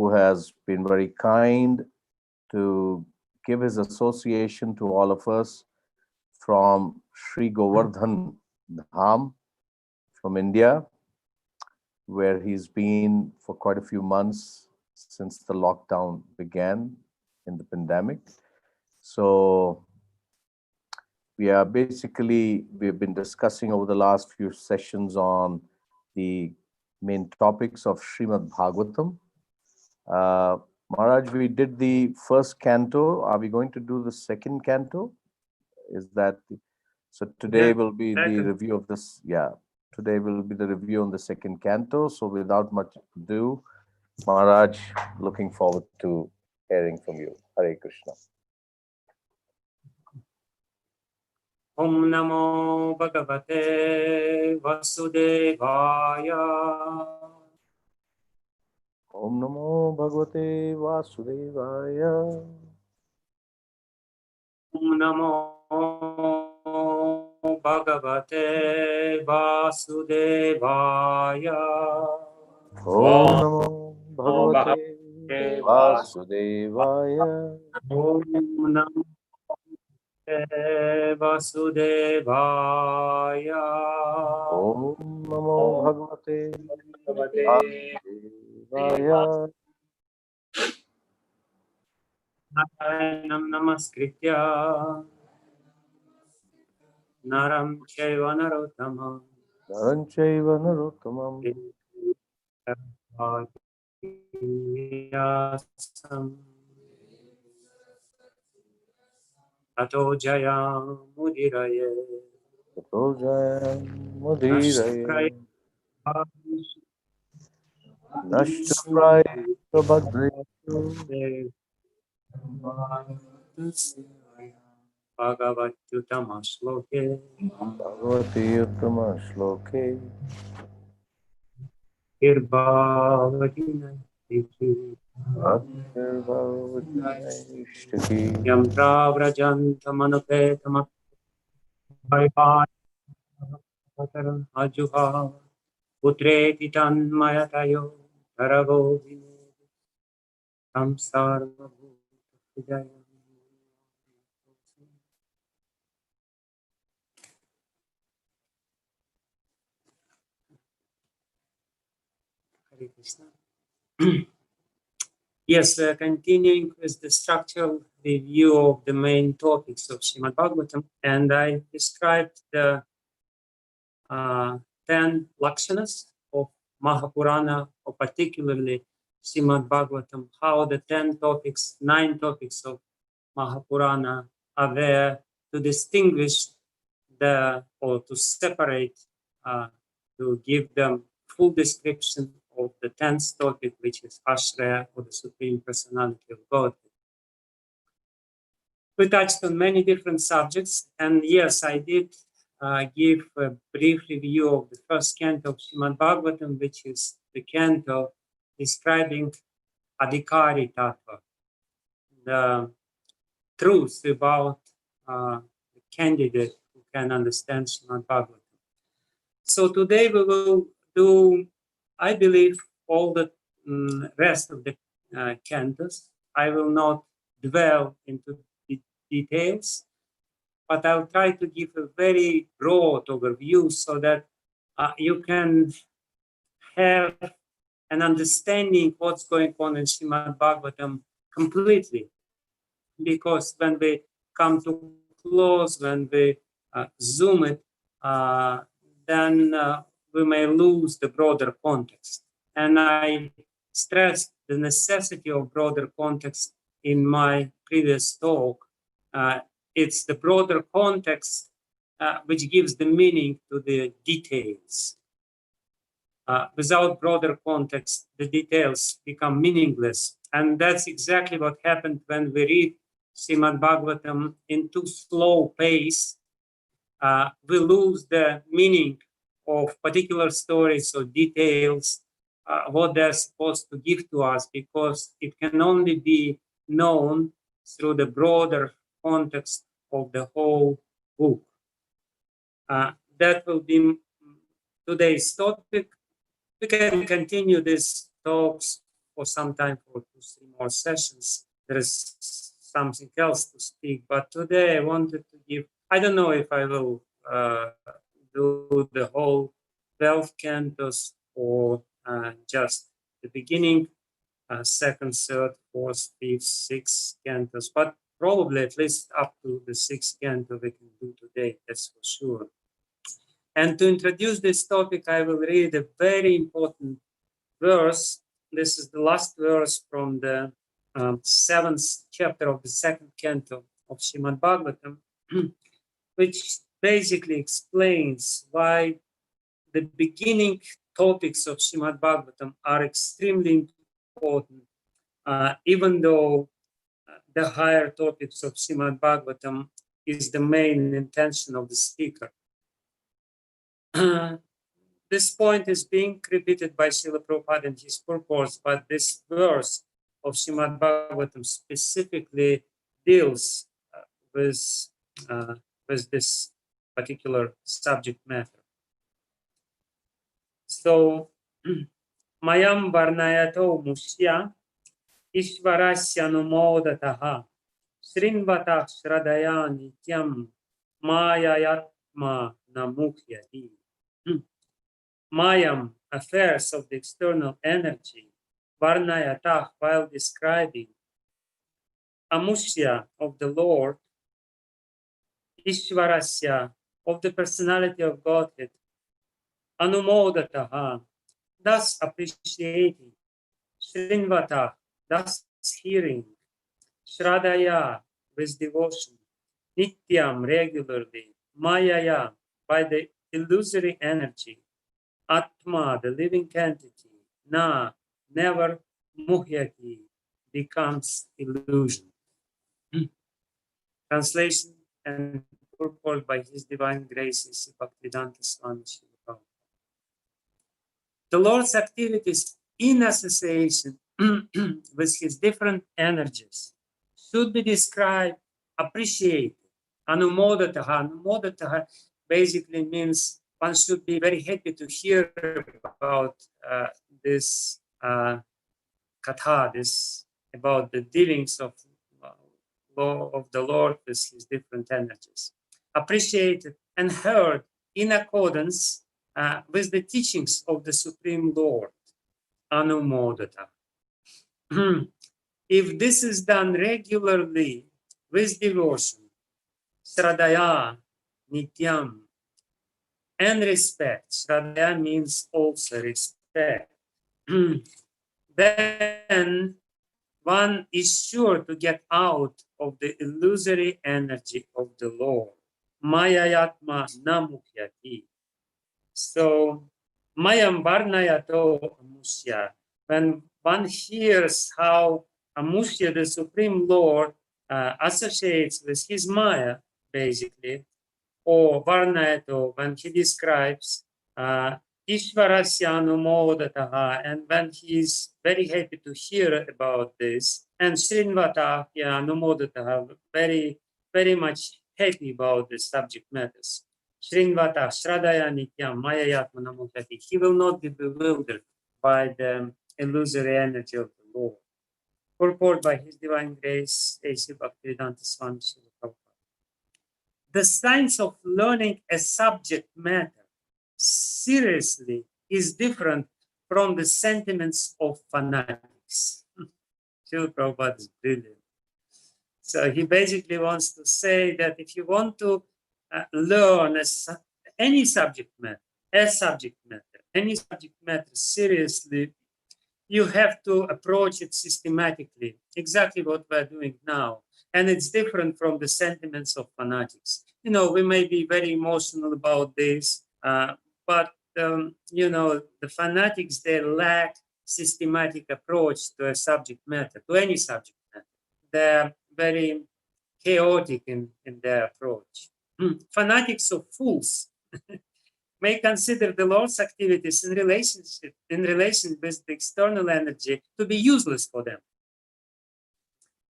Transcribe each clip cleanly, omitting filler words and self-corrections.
who has been very kind to give his association to all of us from Sri Govardhan Dham from India, where he's been for quite a few months since the lockdown began in the pandemic. So we've been discussing over the last few sessions on the main topics of Srimad Bhagavatam. Maharaj, we did the first canto. Are we going to do the second canto? So today will be the review of this. Yeah, today will be the review on the second canto. So without much ado, Maharaj, looking forward to hearing from you. Hare Krishna. Om Namo Bhagavate Vasudevaya. Om Namo Bhagavate Vasudevaya. Om Namo Bhagavate Vasudevaya. Om Namo Bhagavate Vasudevaya. Om Namo Vasudevaya. Om Namo Bhagavate Vasudevaya. Naranam Namaskritya Naram Chaiva Narottamam Naram Chaiva Narottamam Tato Jayam Mudiraye Tato Jayam Mudiraye Nashtapraya Bhadresu Bhagavatyutama Shloke Bhagavatyutama Shloke Irbhavatina Tiki Bhakti Yam Pravrajantamanupetama Ajuha Putreti Tanmayatayo Taravo Samskara Hare Krishna. Yes, continuing with the structural review of the main topics of Srimad Bhagavatam, and I described the 10 lakshanas of Mahapurana, or particularly Srimad Bhagavatam, how the 9 topics of Mahapurana are there to distinguish or to separate, to give them full description of the 10th topic, which is Ashraya, or the Supreme Personality of God. We touched on many different subjects, and yes, I did give a brief review of the first canto of Srimad Bhagavatam, which is the canto describing Adhikari Tattva, the truth about the candidate who can understand Srimad Bhagavatam. So today we will do, I believe, all the rest of the cantos. I will not dwell into the details, but I'll try to give a very broad overview so that you can have an understanding what's going on in Srimad Bhagavatam completely. Because when we come to close, when we zoom it, then we may lose the broader context. And I stressed the necessity of broader context in my previous talk. It's the broader context which gives the meaning to the details. Without broader context, the details become meaningless. And that's exactly what happened when we read Srimad Bhagavatam in too slow pace. We lose the meaning of particular stories or details, what they're supposed to give to us, because it can only be known through the broader context of the whole book. That will be today's topic. We can continue these talks for some time, for 2-3 more sessions. There is something else to speak, but today I wanted to give, I don't know if I will do the whole 12 cantos or just the beginning, second, third, fourth, fifth, sixth cantos, but probably at least up to the 6th canto we can do today, that's for sure. And to introduce this topic, I will read a very important verse. This is the last verse from the 7th chapter of the 2nd canto of Srimad Bhagavatam, which basically explains why the beginning topics of Srimad Bhagavatam are extremely important, even though the higher topics of Srimad Bhagavatam is the main intention of the speaker. This point is being repeated by Sheila Prabhupada in his purports, but this verse of Srimad Bhagavatam specifically deals with this particular subject matter. So, Mayam Varnayato Mushya Ishvarasya Numodataha Srinvata Shradaya Nityam Mayayatma Namukyati. Mayam, affairs of the external energy, Varnayatah, while describing Amushya of the Lord, Ishvarasya of the personality of Godhead, Anumodataha, thus appreciating, Srinvata, thus hearing, Shradaya, with devotion, Nityam, regularly, Mayaya, by the illusory energy, Atma, the living entity, Na, never, Muhyati, becomes illusion. Translation and purport by His Divine Grace is Bhaktivedanta Swami Srila. The Lord's activities in association with His different energies should be described, appreciated. Anumodataha. Anumodataha basically means one should be very happy to hear about this katha, about the dealings of the Lord with His different energies. Appreciated and heard in accordance with the teachings of the Supreme Lord. Anumodata. If this is done regularly with devotion, Sradaya, Nityam, and respect, Shradaya means also respect, then one is sure to get out of the illusory energy of the Lord. Mayayatma namukyati. So, Mayam varnayato amusya. When one hears how Amusya, the Supreme Lord, associates with his Maya, basically, or Varnayato, when he describes Ishvarasya Anumodataha, and when he is very happy to hear about this, and Srinvata Anumodataha, very, very much happy about the subject matters. Srinvata Shradaya Nityam Mayayatma Namukati, he will not be bewildered by the illusory energy of the Lord. Purport by His Divine Grace, A.C. Bhaktivedanta Swami Srila Prabhupada. The science of learning a subject matter seriously is different from the sentiments of fanatics. Srila Prabhupada is brilliant. So he basically wants to say that if you want to learn any subject matter, any subject matter seriously, you have to approach it systematically, exactly what we're doing now. And it's different from the sentiments of fanatics. You know, we may be very emotional about this, but, you know, the fanatics, they lack systematic approach to a subject matter, to any subject matter. They're very chaotic in their approach. Fanatics or fools may consider the Lord's activities in relation with the external energy to be useless for them.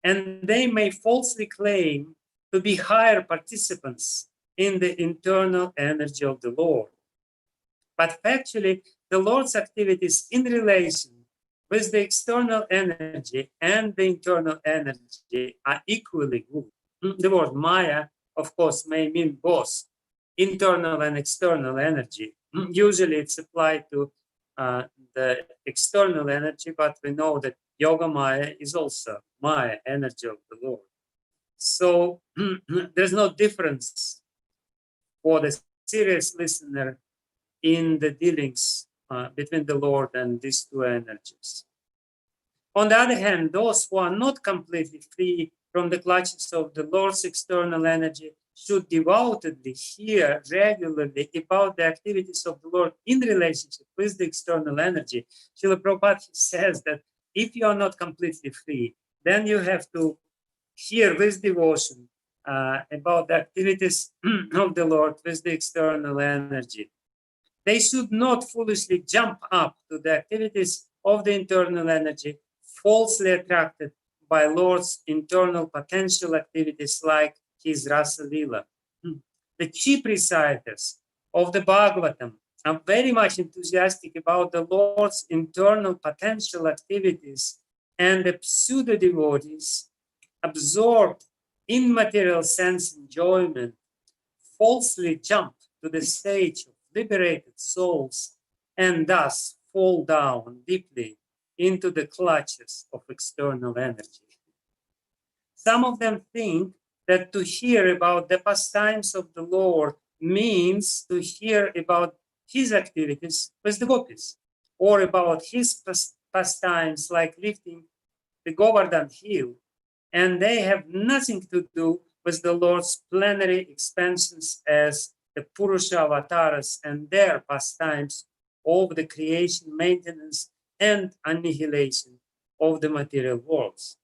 And they may falsely claim to be higher participants in the internal energy of the Lord. But factually, the Lord's activities in relation with the external energy and the internal energy are equally good. The word Maya, of course, may mean both internal and external energy. Usually it's applied to the external energy, but we know that Yoga Maya is also Maya, energy of the Lord. So there's no difference for the serious listener in the dealings between the Lord and these two energies. On the other hand, those who are not completely free from the clutches of the Lord's external energy should devoutedly hear regularly about the activities of the Lord in relationship with the external energy. Srila Prabhupada says that if you are not completely free, then you have to hear with devotion about the activities of the Lord with the external energy. They should not foolishly jump up to the activities of the internal energy, falsely attracted by Lord's internal potential activities like his Rasa Lila. The chief reciters of the Bhagavatam are very much enthusiastic about the Lord's internal potential activities, and the pseudo-devotees, absorbed in material sense enjoyment, falsely jump to the stage of liberated souls and thus fall down deeply into the clutches of external energy. Some of them think that to hear about the pastimes of the Lord means to hear about his activities with the gopis, or about his pastimes like lifting the Govardhan hill, and they have nothing to do with the Lord's plenary expansions as the Purusha avatars and their pastimes of the creation, maintenance, and annihilation of the material worlds.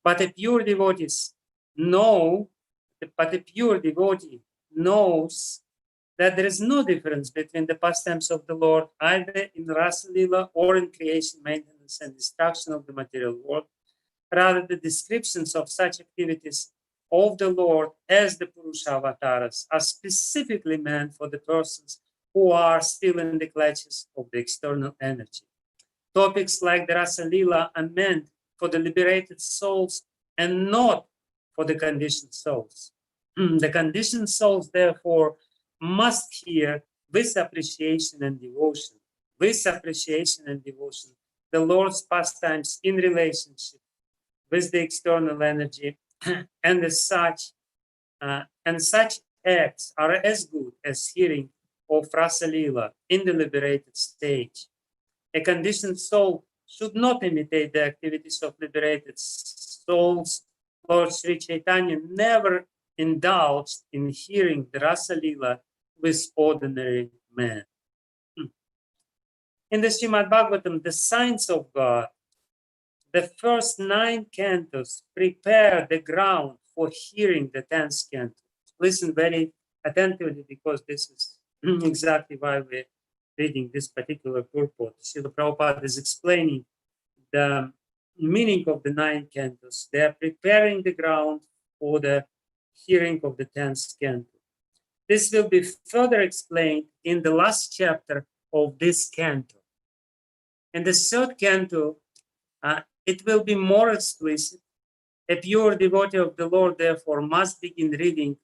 But a pure devotee knows that there is no difference between the pastimes of the Lord, either in Rasa Lila or in creation, maintenance, and destruction of the material world. Rather, the descriptions of such activities of the Lord as the Purusha avatars are specifically meant for the persons who are still in the clutches of the external energy. Topics like the Rasa Lila are meant for the liberated souls and not for the conditioned souls. The conditioned souls, therefore, must hear with appreciation and devotion, the Lord's pastimes in relationship with the external energy, and as such, such acts are as good as hearing of Rasa Lila in the liberated stage. A conditioned soul should not imitate the activities of liberated souls. Lord Sri Chaitanya never indulged in hearing the Rasa Lila with ordinary men. In the Srimad Bhagavatam, the signs of God, the first 9 cantos prepare the ground for hearing the 10th canto. Listen very attentively, because this is exactly why we're reading this particular purport. Srila Prabhupada is explaining the meaning of the 9 cantos. They are preparing the ground for the hearing of the 10th canto. This will be further explained in the last chapter of this canto. In the 3rd canto, it will be more explicit. A pure devotee of the Lord, therefore, must begin reading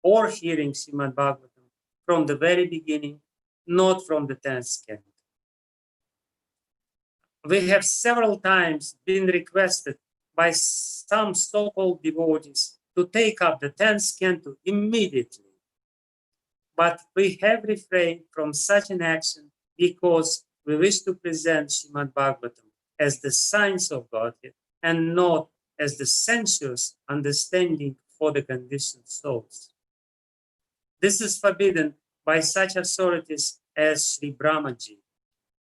or hearing Srimad Bhagavatam from the very beginning, not from the 10th canto. We have several times been requested by some so-called devotees to take up the 10th canto immediately. But we have refrained from such an action because we wish to present Srimad Bhagavatam as the science of Godhead and not as the sensuous understanding for the conditioned souls. This is forbidden by such authorities as Sri Brahmaji.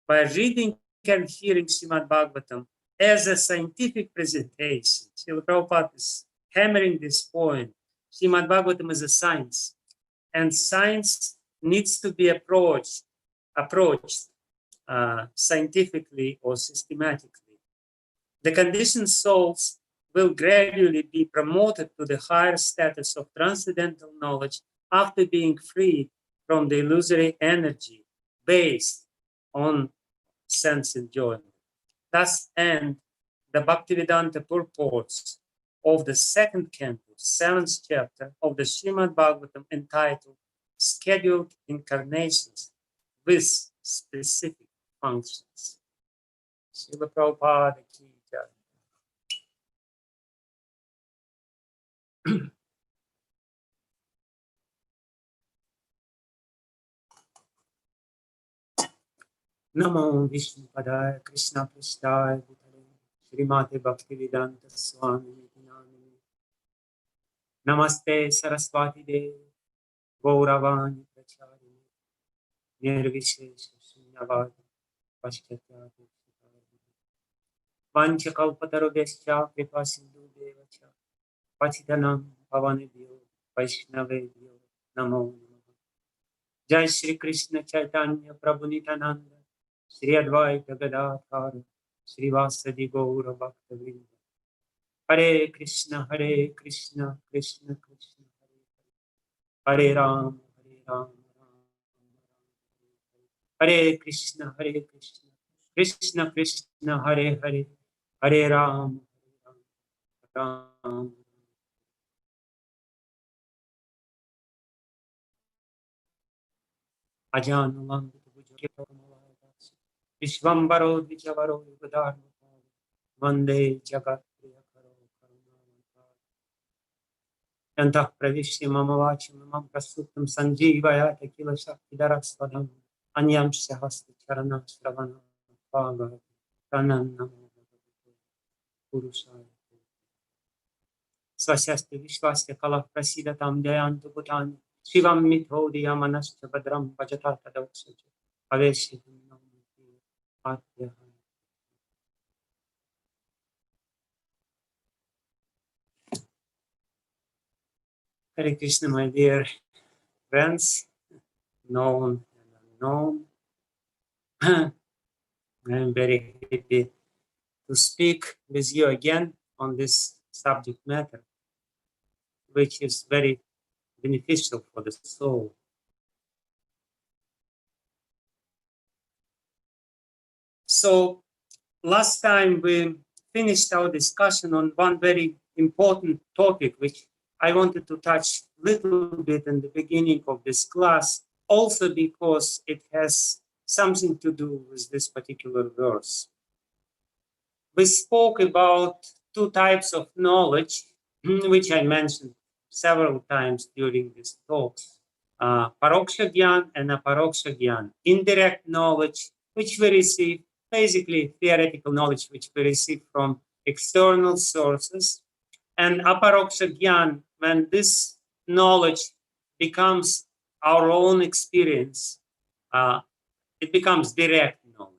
By reading and hearing Srimad Bhagavatam as a scientific presentation, Srila Prabhupada is hammering this point. Srimad Bhagavatam is a science, and science needs to be approached scientifically or systematically. The conditioned souls will gradually be promoted to the higher status of transcendental knowledge after being freed from the illusory energy based on sense enjoyment. Thus end the Bhaktivedanta purports of the second canto, 7th chapter of the Srimad Bhagavatam, entitled Scheduled Incarnations with Specific Functions. Srila Prabhupada ki jai. Namo Vishnu Padaya Krishna Prasthaya Bhutale Srimate Bhaktivedanta Swami Namini Namaste Saraswati Devi Gauravani Pracharini Nirvishesha Shunyavadi Paschatya Panchakalpatarubhescha Kripa Sindhu Devacha Patitanam Pavanebhyo Vaishnavebhyo Namo Namaha. Jai Shri Krishna Chaitanya Prabhu Nityananda Shri Advaita Gadadhar Shri Vasadi Gaura Bhakta-vrinda. Hare Krishna Krishna Krishna Hare Hare Ram Ram Hare Krishna Krishna Krishna Hare Hare Hare Ram Ram. Ajanulam Vishvambaro Vijavaro Yugadharma Vande Jagat Priyakaro Yantah Pravishya Mama Vacham Mam Prasutam Sanjeevaya Tekila Shakidara Swadam Anyam Shahasti Charana Shravana Paga Tanan Namo Purusaya Swashyasti Vishwasya Kala Prasida Tam Jayantu Bhutani Shivam Mithodhi Yamanascha Badram Bhajatata Dauksaja Aveshi Atya. Hare Krishna, my dear friends, known and unknown. I am very happy to speak with you again on this subject matter, which is very beneficial for the soul. So last time we finished our discussion on one very important topic, which I wanted to touch a little bit in the beginning of this class, also because it has something to do with this particular verse. We spoke about two types of knowledge, which I mentioned several times during this talk. Paroksha Gyan and Aparoksha Gyan. Indirect knowledge, which we receive, basically theoretical knowledge, which we receive from external sources. And Aparoksha Gyan, when this knowledge becomes our own experience, it becomes direct knowledge.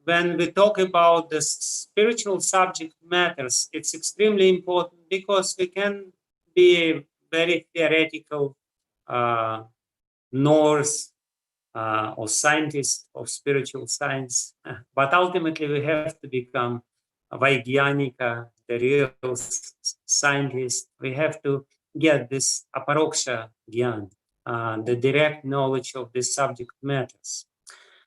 When we talk about the spiritual subject matters, it's extremely important because we can be a very theoretical Norse or scientist of spiritual science, but ultimately we have to become a Vaigyanika, the real scientist. We have to get this aparoksha gyan, the direct knowledge of this subject matters.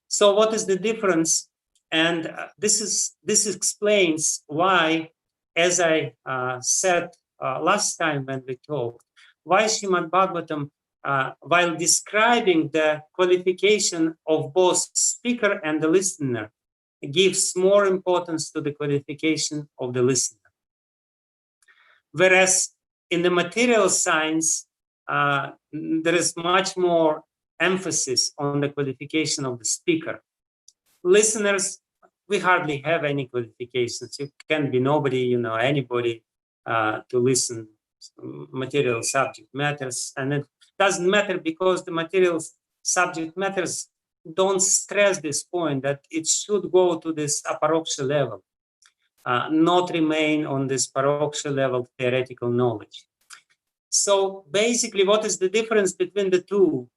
So what is the difference? And this explains why, as I said last time when we talked, why Srimad Bhagavatam, while describing the qualification of both speaker and the listener, gives more importance to the qualification of the listener. Whereas in the material science, there is much more emphasis on the qualification of the speaker. Listeners, we hardly have any qualifications. You can be nobody, anybody to listen. Material subject matters, and it doesn't matter because the material subject matters don't stress this point that it should go to this aparoksha level, not remain on this paroksha level theoretical knowledge. So basically, what is the difference between the two?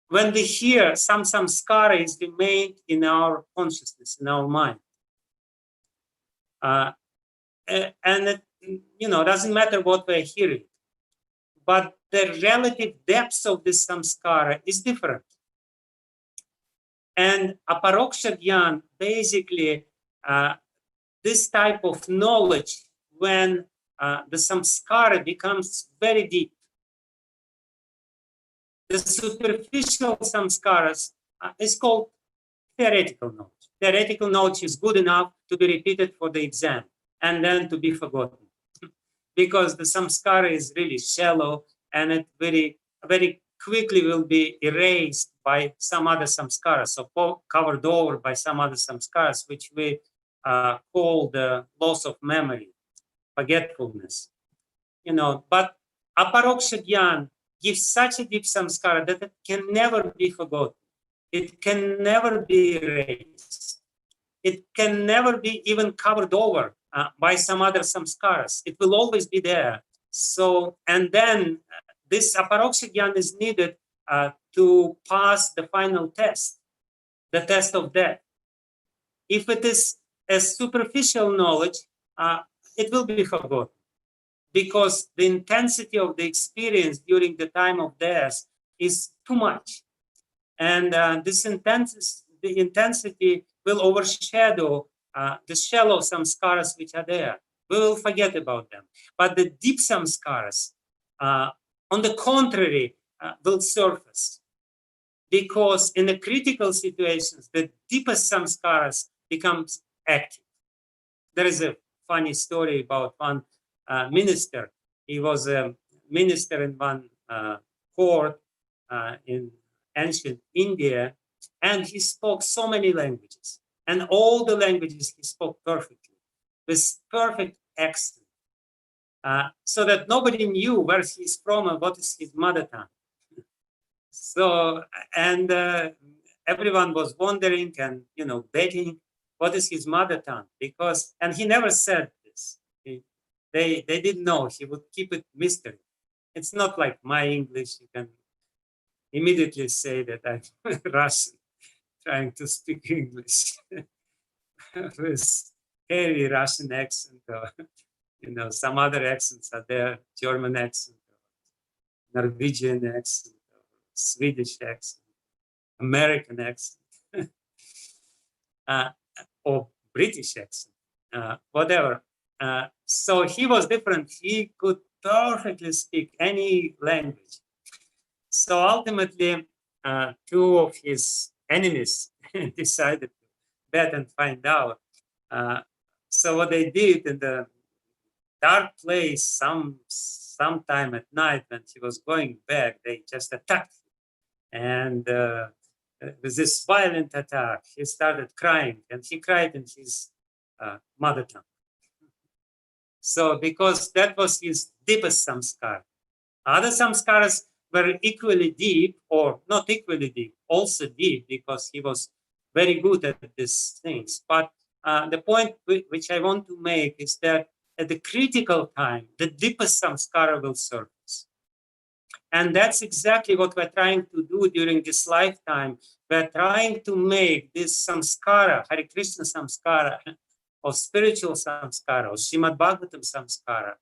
When we hear, some samskara is remained in our consciousness, in our mind. And it, doesn't matter what we're hearing. But the relative depth of this samskara is different. And aparoksha gyan, basically, this type of knowledge when the samskara becomes very deep. The superficial samskaras is called theoretical knowledge. Theoretical knowledge is good enough to be repeated for the exam and then to be forgotten. Because the samskara is really shallow and it very quickly will be erased by some other samskaras, so covered over by some other samskaras, which we call the loss of memory, forgetfulness. But aparoksha gyan gives such a deep samskara that it can never be forgotten. It can never be erased. It can never be even covered over by some other samskaras. It will always be there. So, and then this aparoksha gyan is needed to pass the final test, the test of death. If it is a superficial knowledge, it will be forgotten because the intensity of the experience during the time of death is too much. And the intensity will overshadow the shallow samskaras which are there. We will forget about them. But the deep samskaras, on the contrary, will surface. Because in the critical situations, the deepest samskaras becomes active. There is a funny story about one minister. He was a minister in one court in ancient India, and he spoke so many languages. And all the languages he spoke perfectly, with perfect accent, so that nobody knew where he's from and what is his mother tongue. So, and everyone was wondering and, betting what is his mother tongue, because, and he never said this. They didn't know. He would keep it mystery. It's not like my English. You can immediately say that I'm Russian, trying to speak English with heavy Russian accent, or some other accents are there, German accent, Norwegian accent, Swedish accent, American accent, or British accent, whatever. So he was different. He could perfectly speak any language. So ultimately, two of his enemies decided to bet and find out. So what they did in the dark place, sometime at night when he was going back, they just attacked him. And with this violent attack, he started crying, and he cried in his mother tongue. So because that was his deepest samskara. Other samskaras were equally deep, or not equally deep, also deep, because he was very good at these things. But the point which I want to make is that at the critical time, the deepest samskara will surface. And that's exactly what we're trying to do during this lifetime. We're trying to make this samskara, Hare Krishna samskara, or spiritual samskara, or Srimad Bhagavatam samskara,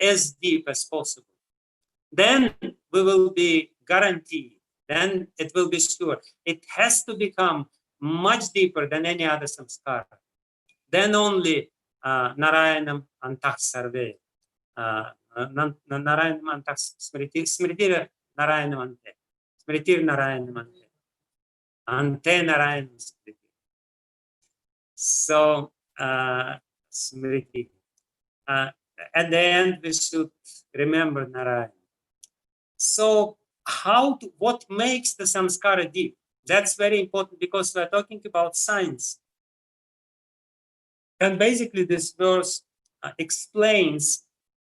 as deep as possible. Then we will be guaranteed, then it will be sure. It has to become much deeper than any other samskara. Then only Narayanam Antah Sarve. Narayanam Antah Smritir Narayanam Ante. Smritir Narayanam Ante. Ante Narayanam Smritir. So, Smriti. At the end, we should remember Narayan. So, what makes the samskara deep? That's very important because we're talking about science. And basically, this verse explains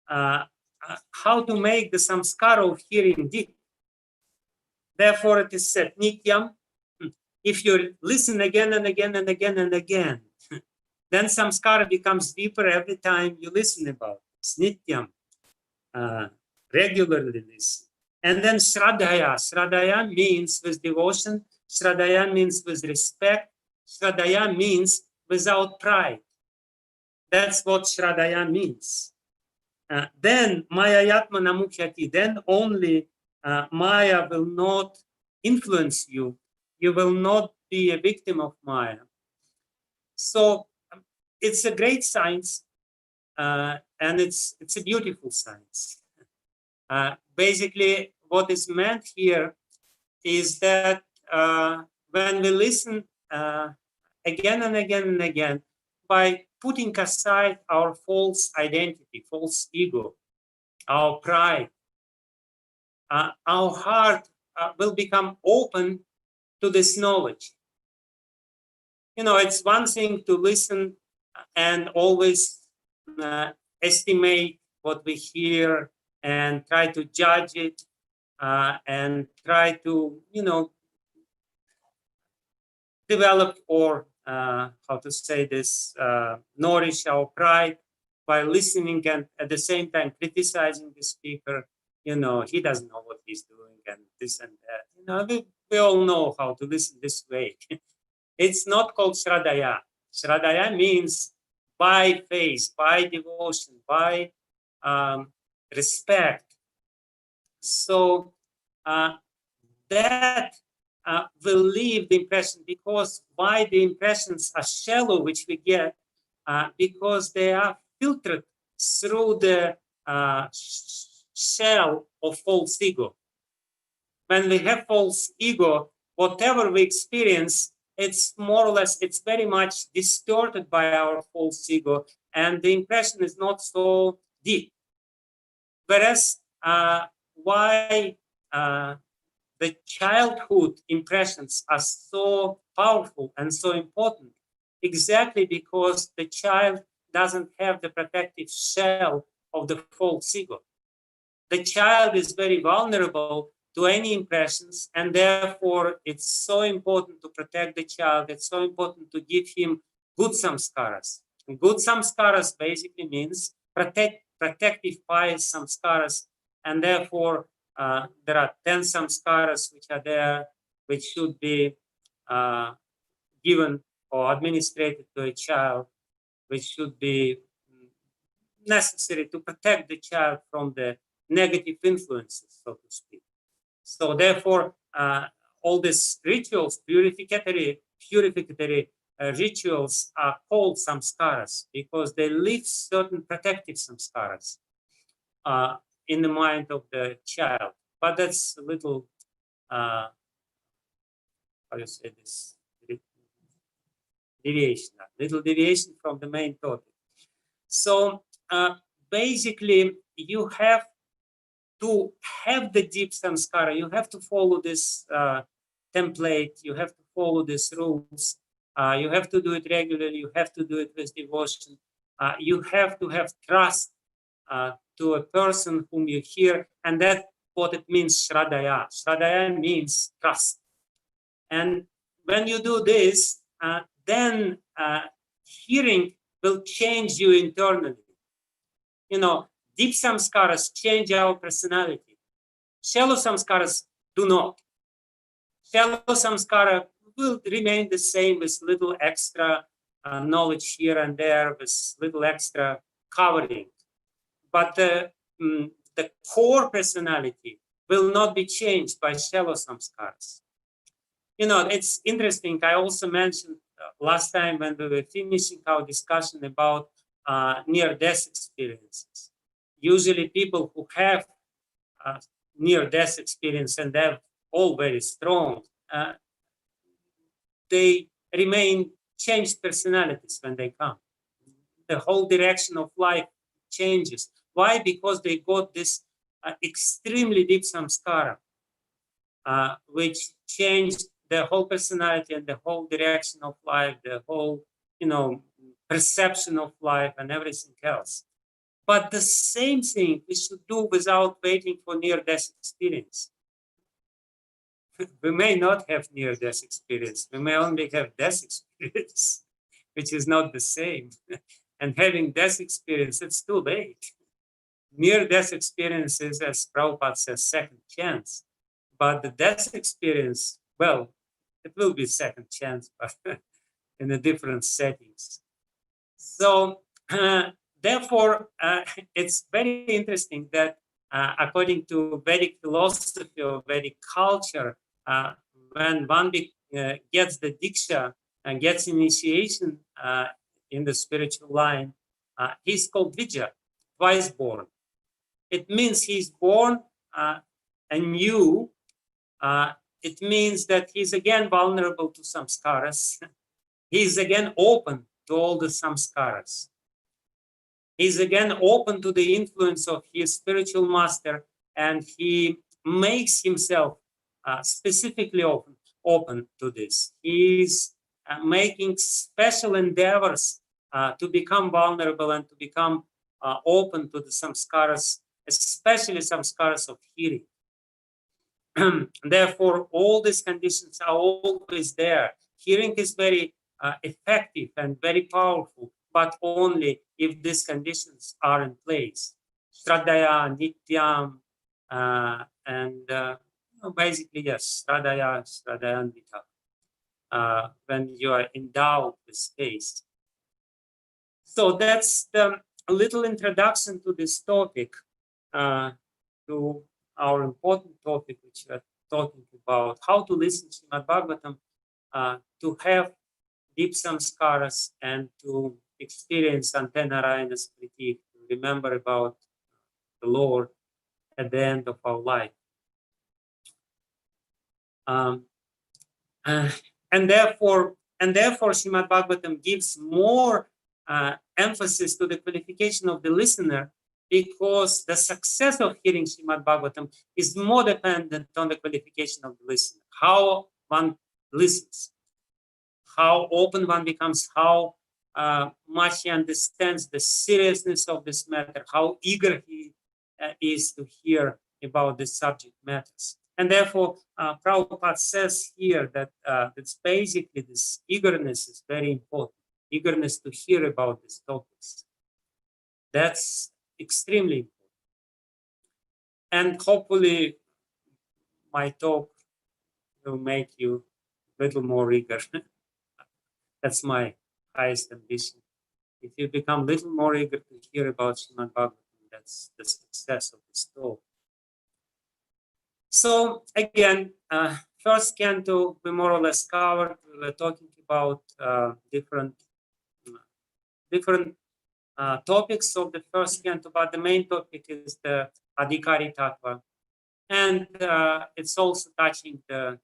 how to make the samskara of hearing deep. Therefore, it is said, Nityam, if you listen again and again and again and again, then samskara becomes deeper every time you listen about it. It's Nityam, regularly listen. And then Shraddhaya. Shraddhaya means with devotion. Shraddhaya means with respect. Shraddhaya means without pride. That's what Shraddhaya means. Then Maya Yatma Namukhyati. Then only Maya will not influence you. You will not be a victim of Maya. So it's a great science, and it's a beautiful science. Basically, what is meant here is that when we listen again and again and again, by putting aside our false identity, false ego, our pride, our heart will become open to this knowledge. You know, it's one thing to listen and always estimate what we hear and try to judge it and try to, you know, develop or how to say this, nourish our pride by listening and at the same time criticizing the speaker. You know, he doesn't know what he's doing and this and that. You know, we all know how to listen this way. It's not called Shraddaya. Shraddaya means by faith, by devotion, by respect. So that will leave the impression, because why the impressions are shallow, which we get, because they are filtered through the shell of false ego. When we have false ego, whatever we experience, it's more or less, it's very much distorted by our false ego, and the impression is not so deep. Whereas why the childhood impressions are so powerful and so important, exactly because the child doesn't have the protective shell of the false ego. The child is very vulnerable to any impressions, and therefore it's so important to protect the child. It's so important to give him good samskaras. And good samskaras basically means protective pious samskaras, and therefore there are 10 samskaras which are there, which should be given or administered to a child, which should be necessary to protect the child from the negative influences, so to speak. So therefore, all these rituals, purificatory rituals are called samskaras because they leave certain protective samskaras in the mind of the child. But that's a little, how you say this, deviation, a little deviation from the main topic. So basically, you have to have the deep samskara, you have to follow this template, you have to follow these rules, you have to do it regularly, you have to do it with devotion, you have to have trust to a person whom you hear, and that's what it means, Shraddaya. Shraddaya means trust. And when you do this, then hearing will change you internally. You know, deep samskaras change our personality. Shallow samskaras do not. Shallow samskara will remain the same with little extra knowledge here and there, with little extra covering. But the core personality will not be changed by shallow samskaras. You know, it's interesting. I also mentioned last time when we were finishing our discussion about near-death experiences. Usually people who have near-death experience, and they're all very strong, they remain changed personalities when they come. The whole direction of life changes. Why? Because they got this extremely deep samskara, which changed their whole personality and the whole direction of life, the whole, you know, perception of life and everything else. But the same thing we should do without waiting for near-death experience. We may not have near-death experience. We may only have death experience, which is not the same. And having death experience, it's too late. Near-death experience is, as Prabhupada says, second chance. But the death experience, well, it will be second chance, but in a different settings. So therefore, it's very interesting that according to Vedic philosophy or Vedic culture, when one gets the diksha and gets initiation in the spiritual line, he's called Vijay, twice born. It means he's born anew. It means that he's again vulnerable to samskaras. He's again open to all the samskaras. He's again open to the influence of his spiritual master, and he makes himself specifically open to this. He's making special endeavors to become vulnerable and to become open to the samskaras, especially samskaras of hearing. Therefore, all these conditions are always there. Hearing is very effective and very powerful, but only if these conditions are in place. Shraddhaya, Nityam, and basically, yes, Shraddhaya, Shraddhayanvita, when you are endowed with space. So that's the little introduction to this topic, to our important topic, which we are talking about, how to listen to Srimad Bhagavatam, to have deep samskaras and to experience Antenarayana Smriti, to remember about the Lord at the end of our life. And therefore, Srimad Bhagavatam gives more emphasis to the qualification of the listener, because the success of hearing Srimad Bhagavatam is more dependent on the qualification of the listener. How one listens, how open one becomes, how much he understands the seriousness of this matter, how eager he is to hear about the subject matters. And therefore, Prabhupada says here that it's basically this eagerness is very important, eagerness to hear about these topics. That's extremely important. And hopefully my talk will make you a little more eager. That's my highest ambition. If you become a little more eager to hear about Srimad Bhagavatam, that's the success of this talk. So again, first canto we more or less covered. We were talking about different topics of the first canto, but the main topic is the Adhikari Tattva. And it's also touching the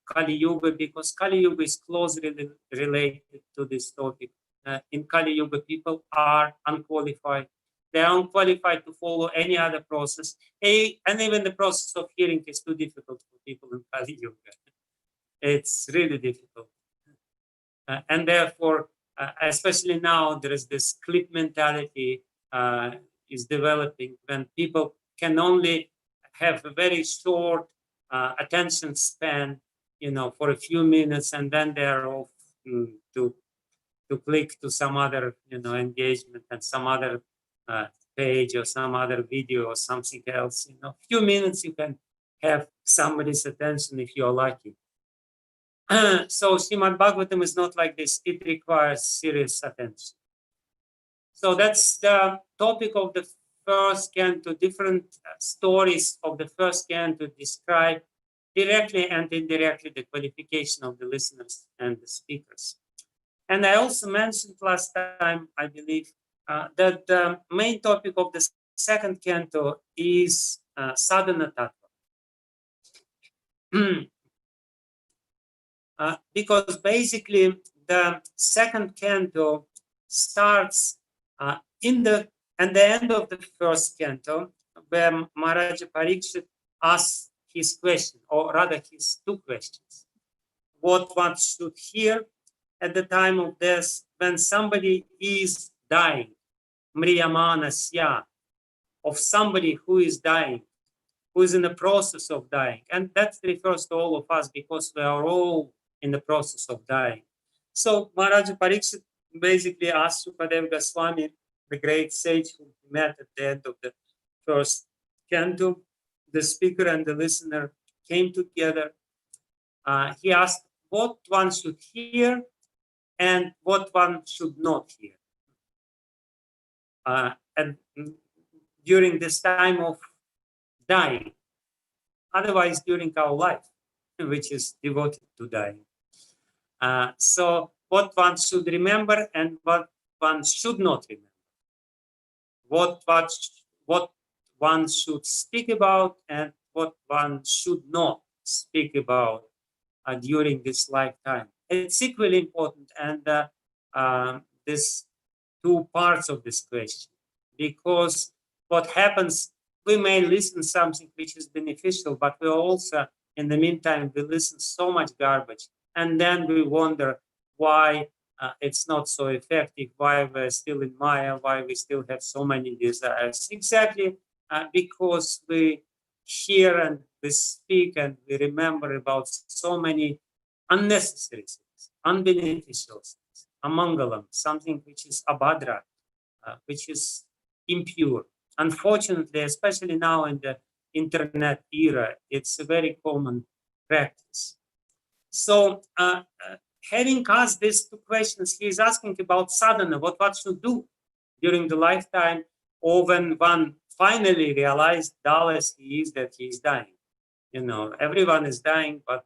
Kali Yuga, because Kali Yuga is closely related to this topic. In Kali Yuga, people are unqualified. They are unqualified to follow any other process. And even the process of hearing is too difficult for people in Kali Yuga. It's really difficult. And therefore, especially now, there is this clip mentality is developing, when people can only have a very short attention span, for a few minutes, and then they're off to click to some other, engagement and some other page or some other video or something else. A few minutes you can have somebody's attention if you're lucky. So Srimad Bhagavatam is not like this. It requires serious attention. So that's the topic of the first canto. Different stories of the first canto describe directly and indirectly the qualification of the listeners and the speakers. And I also mentioned last time, I believe, that the main topic of the second canto is sadhana tattva. Because basically the second canto starts at the end of the first canto, where Maharaja Parikshit asks his question, or rather his two questions. What one should hear at the time of death, when somebody is dying, mriyamanasya, of somebody who is dying, who is in the process of dying. And that refers to all of us, because we are all in the process of dying. So Maharaja Parikshit basically asked Sukadeva Goswami, the great sage whom he met at the end of the first canto. The speaker and the listener came together. He asked what one should hear and what one should not hear. And during this time of dying, otherwise during our life, which is devoted to dying. So what one should remember and what one should not remember. What one should speak about and what one should not speak about during this lifetime. It's equally important, and this two parts of this question, because what happens, we may listen something which is beneficial, but we also, in the meantime, we listen so much garbage, and then we wonder why it's not so effective, why we're still in Maya, why we still have so many desires. Exactly because we hear and we speak and we remember about so many unnecessary things, unbeneficial things, amangalam, something which is abhadra, which is impure. Unfortunately, especially now in the internet era, it's a very common practice. So having asked these two questions, he is asking about sadhana, what one should do during the lifetime, or when one finally realized, dull as he is, that he is dying. You know, everyone is dying, but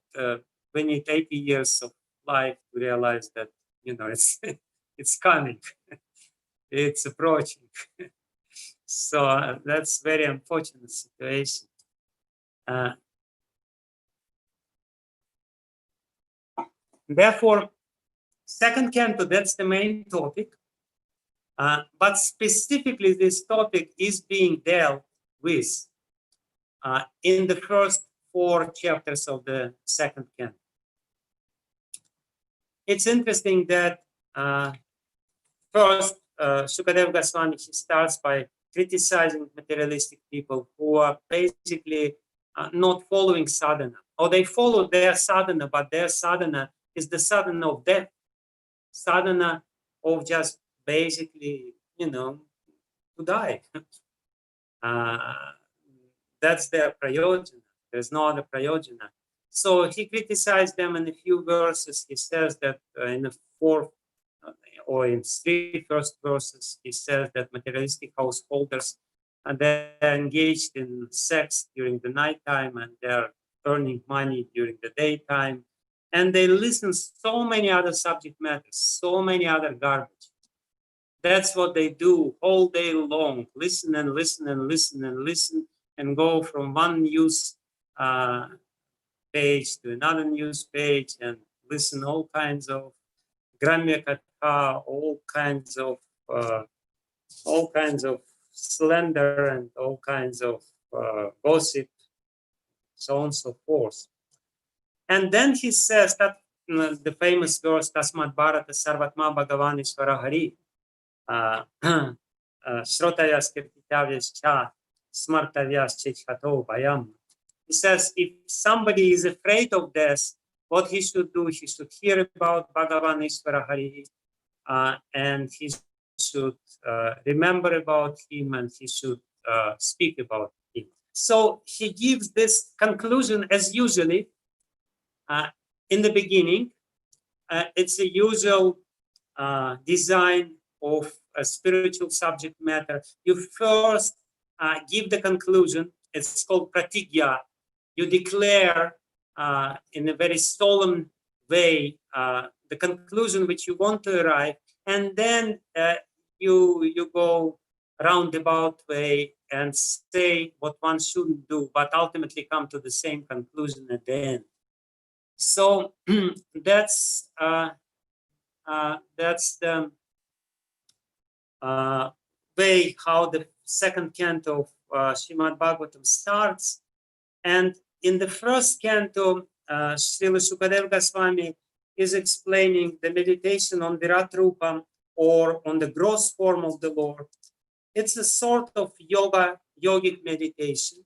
we need 80 years of life to realize that, you know, it's coming, it's approaching. So that's very unfortunate situation. Therefore, second canto, that's the main topic. But specifically, this topic is being dealt with in the first 4 chapters of the second canto. It's interesting that first, Sukadeva Goswami, he starts by criticizing materialistic people who are basically not following sadhana, or they follow their sadhana, but their sadhana is the sadhana of death, sadhana of just basically, you know, to die. That's their prayojana. There's no other prayojana. So he criticized them in a few verses. He says that in the 4th or in 3 first verses, he says that materialistic householders, and they're engaged in sex during the nighttime, and they're earning money during the daytime, and they listen so many other subject matters, so many other garbage. That's what they do all day long, listen and listen and listen and listen, and go from one news page to another news page and listen all kinds of Gramya Katha, all kinds of slander and all kinds of gossip, so on and so forth. And then he says that the famous verse, Tasmat Bharata Sarvatma Bhagavan Ishvara Hari, Shrotayas Kirtitavyascha Smartavyas Chechhato Bhayam. He says, if somebody is afraid of death, what he should do, he should hear about Bhagavan Ishvara Hari, and he should remember about him, and he should speak about him. So he gives this conclusion as usually in the beginning. It's a usual design of a spiritual subject matter. You first give the conclusion. It's called pratigya. You declare in a very solemn way the conclusion which you want to arrive, and then you go roundabout way and say what one shouldn't do, but ultimately come to the same conclusion at the end. So that's the way how the second canto of Srimad Bhagavatam starts. And in the first canto, Srila Sukadeva Goswami is explaining the meditation on Virat Rupa, or on the gross form of the Lord. It's a sort of yogic meditation,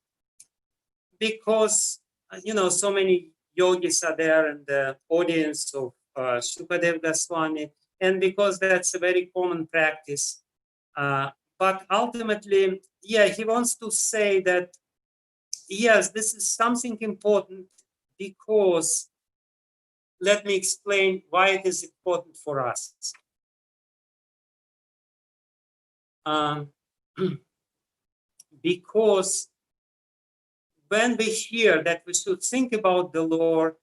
because you know, so many yogis are there in the audience of Sukadeva Goswami, and because that's a very common practice. But ultimately, yeah, he wants to say that, yes, this is something important, because let me explain why it is important for us. Because when we hear that we should think about the Lord,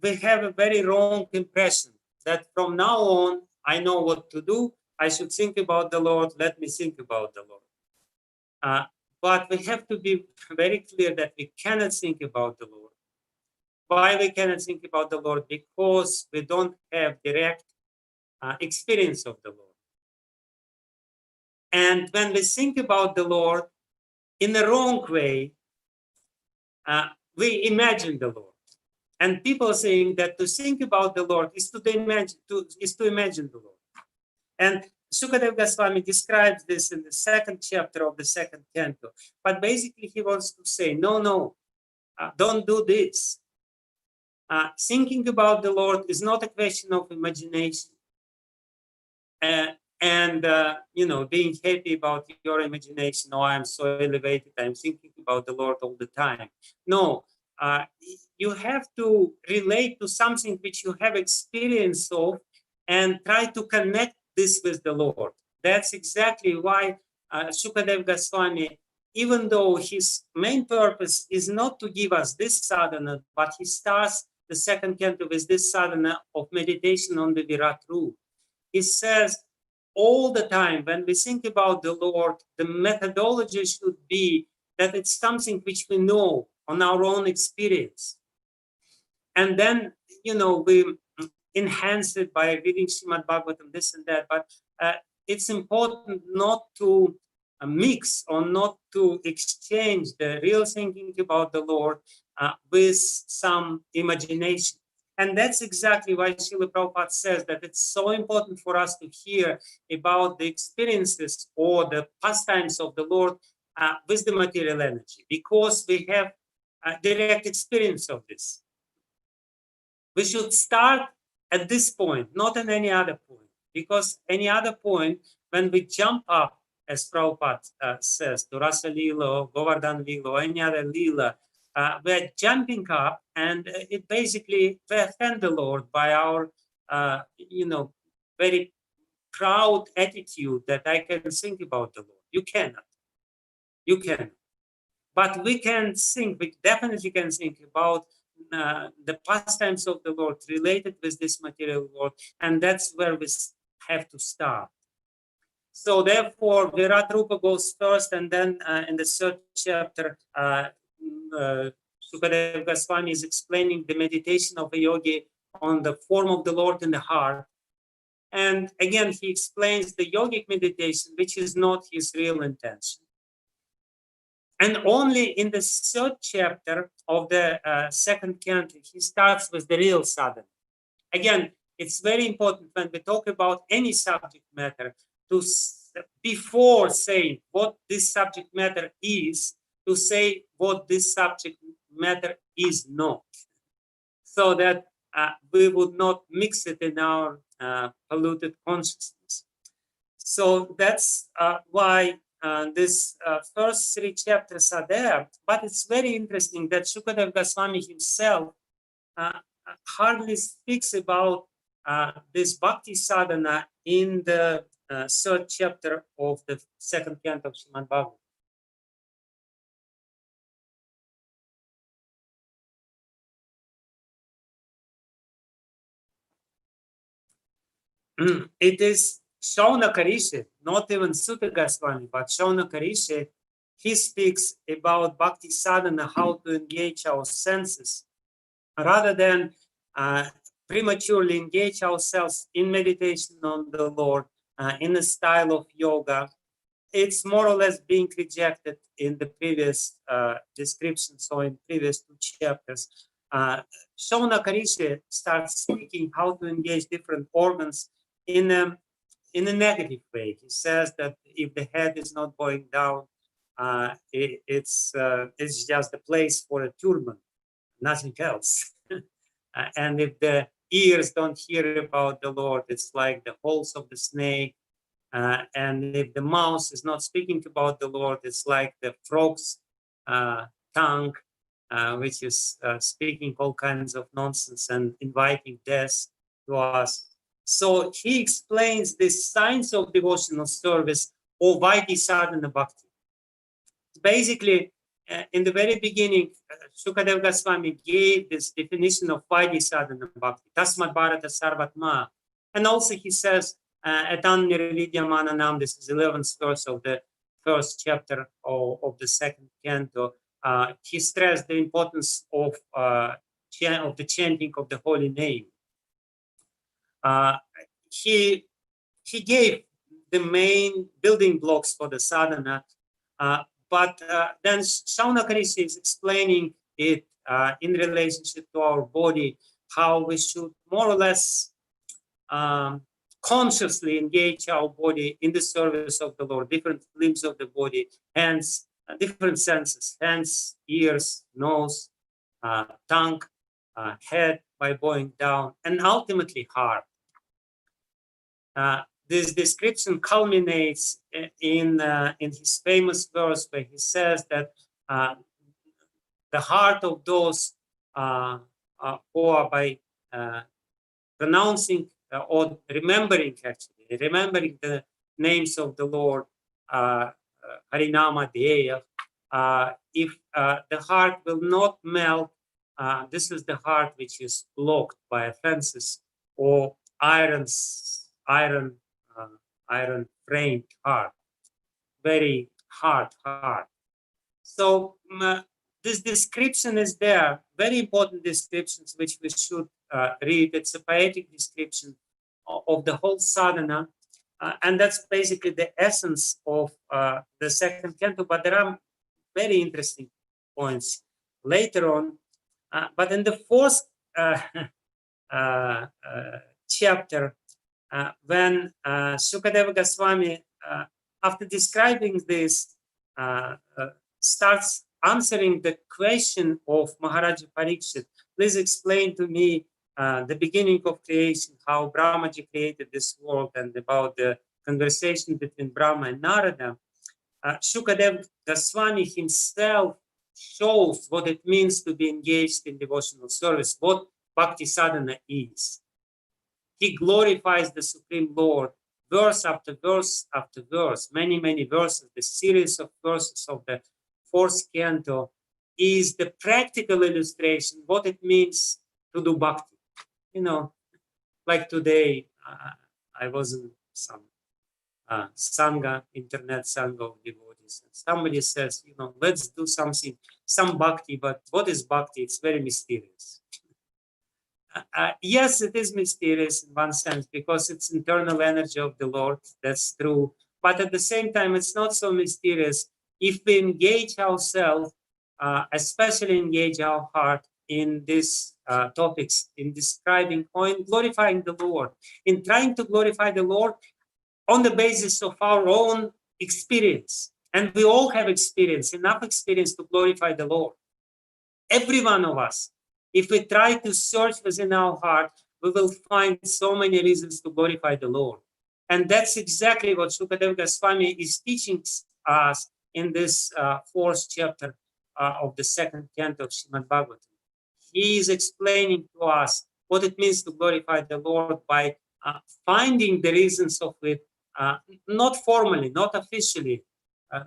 we have a very wrong impression that from now on, I know what to do. I should think about the Lord. Let me think about the Lord. But we have to be very clear that we cannot think about the Lord. Why we cannot think about the Lord? Because we don't have direct experience of the Lord. And when we think about the Lord in the wrong way, we imagine the Lord. And people saying that to think about the Lord is to imagine the Lord. And Sukadeva Goswami describes this in the 2nd chapter of the 2nd canto. But basically, he wants to say, no, don't do this. Thinking about the Lord is not a question of imagination. Being happy about your imagination. Oh, I'm so elevated. I'm thinking about the Lord all the time. No, you have to relate to something which you have experience of and try to connect this with the Lord. That's exactly why Sukadeva Goswami, even though his main purpose is not to give us this sadhana, but he starts the 2nd canto with this sadhana of meditation on the Virat Root. He says, all the time when we think about the Lord, the methodology should be that it's something which we know on our own experience. And then, we enhance it by reading Srimad Bhagavatam, this and that. But it's important not to mix or not to exchange the real thinking about the Lord with some imagination. And that's exactly why Srila Prabhupada says that it's so important for us to hear about the experiences or the pastimes of the Lord with the material energy, because we have a direct experience of this. We should start at this point, not at any other point, because any other point, when we jump up, as Prabhupada says, to Rasa Lila, or Govardhan Lila, or any other Lila, we're jumping up, and it basically we offend the Lord by our, very proud attitude that I can think about the Lord. You cannot. But we can think, we definitely can think about the pastimes of the Lord related with this material world, and that's where we have to start. So therefore, Virat Rupa goes first, and then in the 3rd chapter, Sukadeva Goswami is explaining the meditation of a yogi on the form of the Lord in the heart. And again, he explains the yogic meditation, which is not his real intention. And only in the 3rd chapter of the 2nd canto, he starts with the real sadhana. Again, it's very important when we talk about any subject matter to, before saying what this subject matter is, to say what this subject matter is not, so that we would not mix it in our polluted consciousness. So that's why these first 3 chapters are there. But it's very interesting that Sukadeva Goswami himself hardly speaks about this bhakti sadhana in the 3rd chapter of the 2nd canto of Srimad Bhagavatam. It is Shaunakarishi, not even Sutta Goswami, but Shaunakarishi. He speaks about bhakti sadhana, how to engage our senses, rather than prematurely engage ourselves in meditation on the Lord in a style of yoga. It's more or less being rejected in the previous descriptions, so in previous 2 chapters. Shaunakarishi starts speaking how to engage different organs in a negative way. He says that if the head is not going down, it's just a place for a turban, nothing else. And if the ears don't hear about the Lord, it's like the holes of the snake. And if the mouth is not speaking about the Lord, it's like the frog's tongue, which is speaking all kinds of nonsense and inviting death to us. So he explains the science of devotional service or Vaidhi Sadhana Bhakti. Basically, in the very beginning, Sukadeva Goswami gave this definition of Vaidhi sadhana bhakti, Tasmat Bharata Sarvatma. And also he says, Etan Nirvidyamananam, this is 11th verse of the first chapter of the second canto. He stressed the importance of the chanting of the holy name. He gave the main building blocks for the sadhana, but then Shaunakarishi is explaining it in relationship to our body, how we should more or less consciously engage our body in the service of the Lord, different limbs of the body, hands, different senses, hands, ears, nose, tongue, head by bowing down, and ultimately heart. This description culminates in his famous verse where he says that the heart of those who are by pronouncing or remembering the names of the Lord, Harinama Deya, if the heart will not melt, this is the heart which is blocked by offenses or iron framed heart, very hard heart. So this description is there, very important descriptions which we should read. It's a poetic description of the whole sadhana, and that's basically the essence of the second canto. But there are very interesting points later on. But in the fourth chapter, when Sukadeva Goswami, after describing this, starts answering the question of Maharaja Parikshit. Please explain to me the beginning of creation, how Brahmaji created this world, and about the conversation between Brahma and Narada. Sukadeva Goswami himself shows what it means to be engaged in devotional service, what Bhakti sadhana is. He glorifies the Supreme Lord, verse after verse after verse, many, many verses. The series of verses of the fourth canto is the practical illustration what it means to do bhakti. You know, like today, I was in some sangha, internet sangha of devotees. And somebody says, you know, let's do something, some bhakti, but what is bhakti? It's very mysterious. Yes, it is mysterious in one sense because it's internal energy of the Lord. That's true. But at the same time, it's not so mysterious if we engage ourselves, especially engage our heart in these topics, in describing or in glorifying the Lord, in trying to glorify the Lord on the basis of our own experience. And we all have experience, enough experience to glorify the Lord. Every one of us. If we try to search within our heart, we will find so many reasons to glorify the Lord. And that's exactly what Sukadeva Goswami is teaching us in this fourth chapter of the second canto of Srimad Bhagavatam. He is explaining to us what it means to glorify the Lord by finding the reasons of it, not formally, not officially,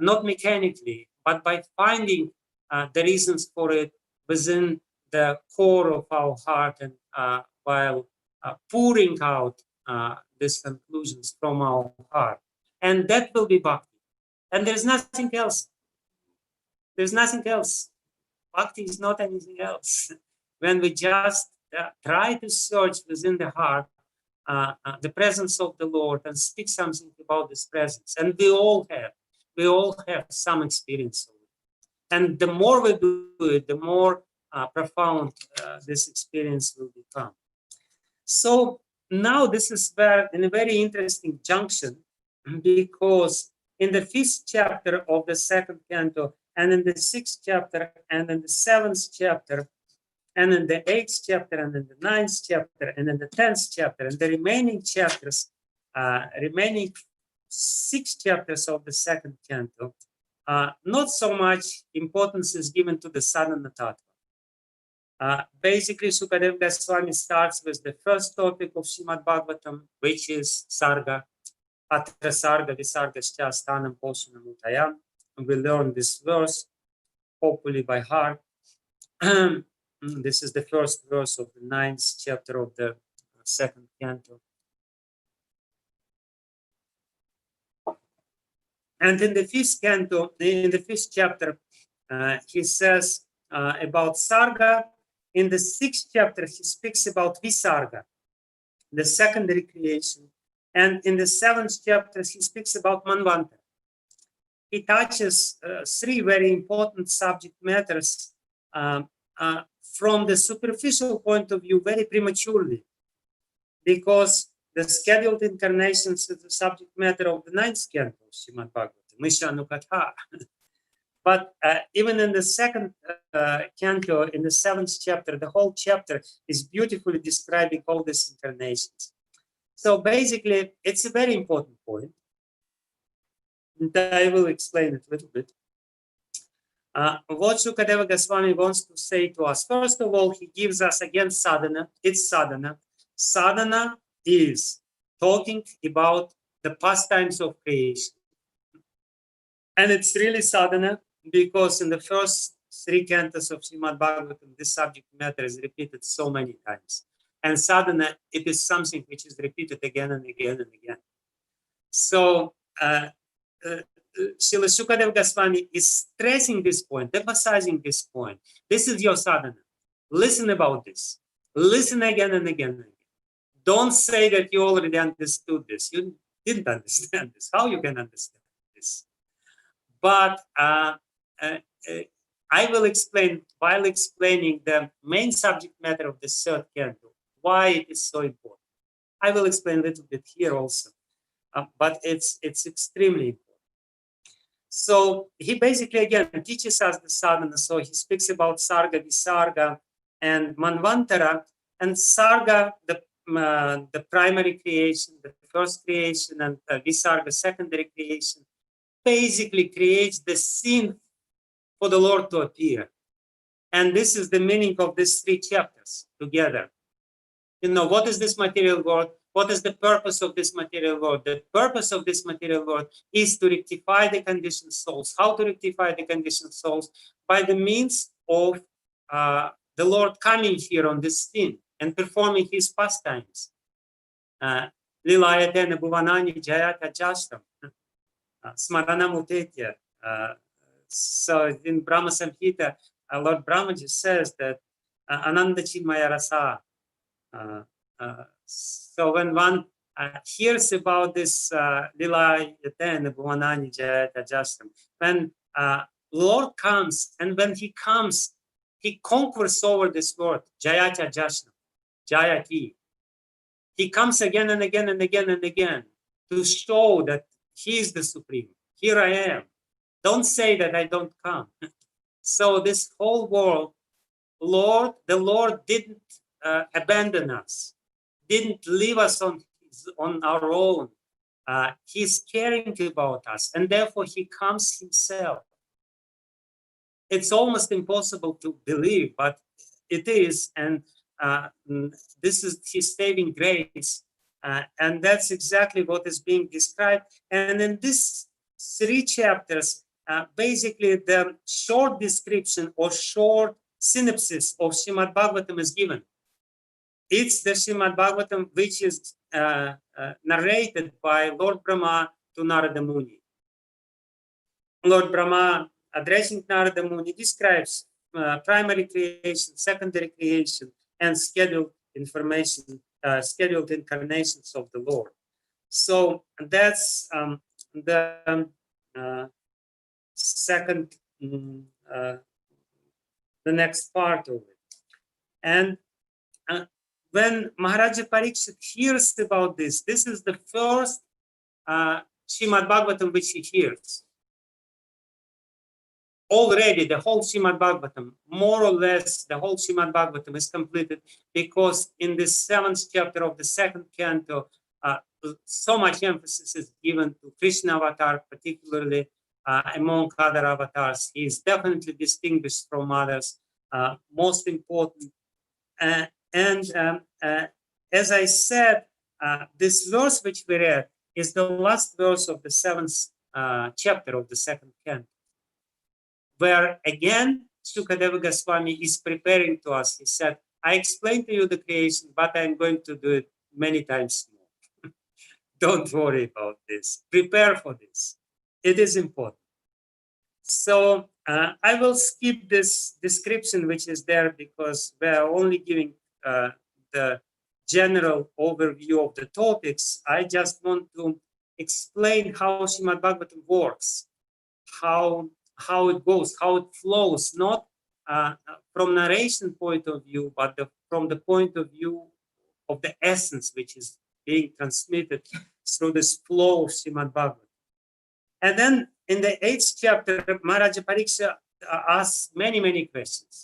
not mechanically, but by finding the reasons for it within the core of our heart, and while pouring out these conclusions from our heart. And that will be bhakti. And there's nothing else. There's nothing else. Bhakti is not anything else. When we just try to search within the heart the presence of the Lord and speak something about this presence. And we all have some experience of it. And the more we do it, the more profound this experience will become. So now this is where, in a very interesting junction, because in the fifth chapter of the second canto, and in the sixth chapter, and in the seventh chapter, and in the eighth chapter, and in the ninth chapter, and in the 10th chapter, and the remaining chapters, remaining 6 chapters of the second canto, not so much importance is given to the sadhana tattva. Basically, Sukadeva Goswami starts with the first topic of Srimad Bhagavatam, which is Sarga, Atra Sarga, Visargascha, Sthanam, Poshanam, Utayam. And we learn this verse. hopefully by heart. This is the first verse of the 9th chapter of the 2nd canto. And in the 5th canto, in the 5th chapter, he says about Sarga. In the 6th chapter, he speaks about Visarga, the secondary creation. And in the 7th chapter, he speaks about Manvantara. He touches 3 very important subject matters from the superficial point of view very prematurely, because the scheduled incarnations is the subject matter of the 9th canto of Srimad Bhagavatam, Mishanukatha. But even in the 2nd canto, in the 7th chapter, the whole chapter is beautifully describing all these incarnations. So basically, it's a very important point. And I will explain it a little bit. What Shukadeva Goswami wants to say to us, first of all, he gives us again sadhana. It's sadhana. Sadhana is talking about the pastimes of creation. And it's really sadhana because in the first 3 cantos of Srimad Bhagavatam, this subject matter is repeated so many times. And sadhana, it is something which is repeated again and again and again. So, Srila Shukadeva Goswami is stressing this point, emphasizing this point. This is your sadhana. Listen about this. Listen again and again and again. Don't say that you already understood this. You didn't understand this. How you can understand this? But I will explain, while explaining the main subject matter of the 3rd canto, why it is so important. I will explain a little bit here also, but it's extremely important. So he basically, again, teaches us the sadhana. So he speaks about Sarga, Visarga, and Manvantara. And Sarga, the primary creation, the first creation, and Visarga, secondary creation, basically creates the scene for the Lord to appear. And this is the meaning of these 3 chapters together. You know, what is this material world? What is the purpose of this material world? The purpose of this material world is to rectify the conditioned souls. How to rectify the conditioned souls? By the means of the Lord coming here on this scene and performing his pastimes. Lilayatena bhuvanani jayata jastam. Smaranam utetya. So in Brahma Samhita, Lord Brahmaji says that Ananda Chinmaya Rasa. So when one hears about this Lila Yatena Bhuvanani Jayata Jastam, when Lord comes, and when he comes, he conquers over this world, Jayata Jastam, Jayati. He comes again and again and again and again to show that he is the supreme. Here I am. Don't say that I don't come. So this whole world, the Lord didn't abandon us, didn't leave us on our own. He's caring about us, and therefore he comes himself. It's almost impossible to believe, but it is, and this is his saving grace, and that's exactly what is being described. And in these 3 chapters, basically the short description or short synopsis of Srimad Bhagavatam is given. It's the Srimad Bhagavatam which is narrated by Lord Brahma to Narada Muni. Lord Brahma, addressing Narada Muni, describes primary creation, secondary creation, and scheduled information, scheduled incarnations of the Lord. So that's the second, the next part of it. And when Maharaja Parikshit hears about this, this is the first Srimad Bhagavatam which he hears. Already the whole Srimad Bhagavatam, more or less the whole Srimad Bhagavatam is completed, because in the 7th chapter of the 2nd canto, so much emphasis is given to Krishna avatar, particularly among other avatars. He is definitely distinguished from others, most important. As I said, this verse which we read is the last verse of the 7th chapter of the 2nd canto, where again Sukadeva Goswami is preparing to us. He said, I explained to you the creation, but I'm going to do it many times more. Don't worry about this. Prepare for this. It is important. So I will skip this description which is there because we are only giving the general overview of the topics. I just want to explain how Srimad Bhagavatam works, how it goes, how it flows, not from narration point of view, but from the point of view of the essence which is being transmitted through this flow of Srimad Bhagavatam. And then in the 8th chapter, Maharaja Pariksha asks many questions,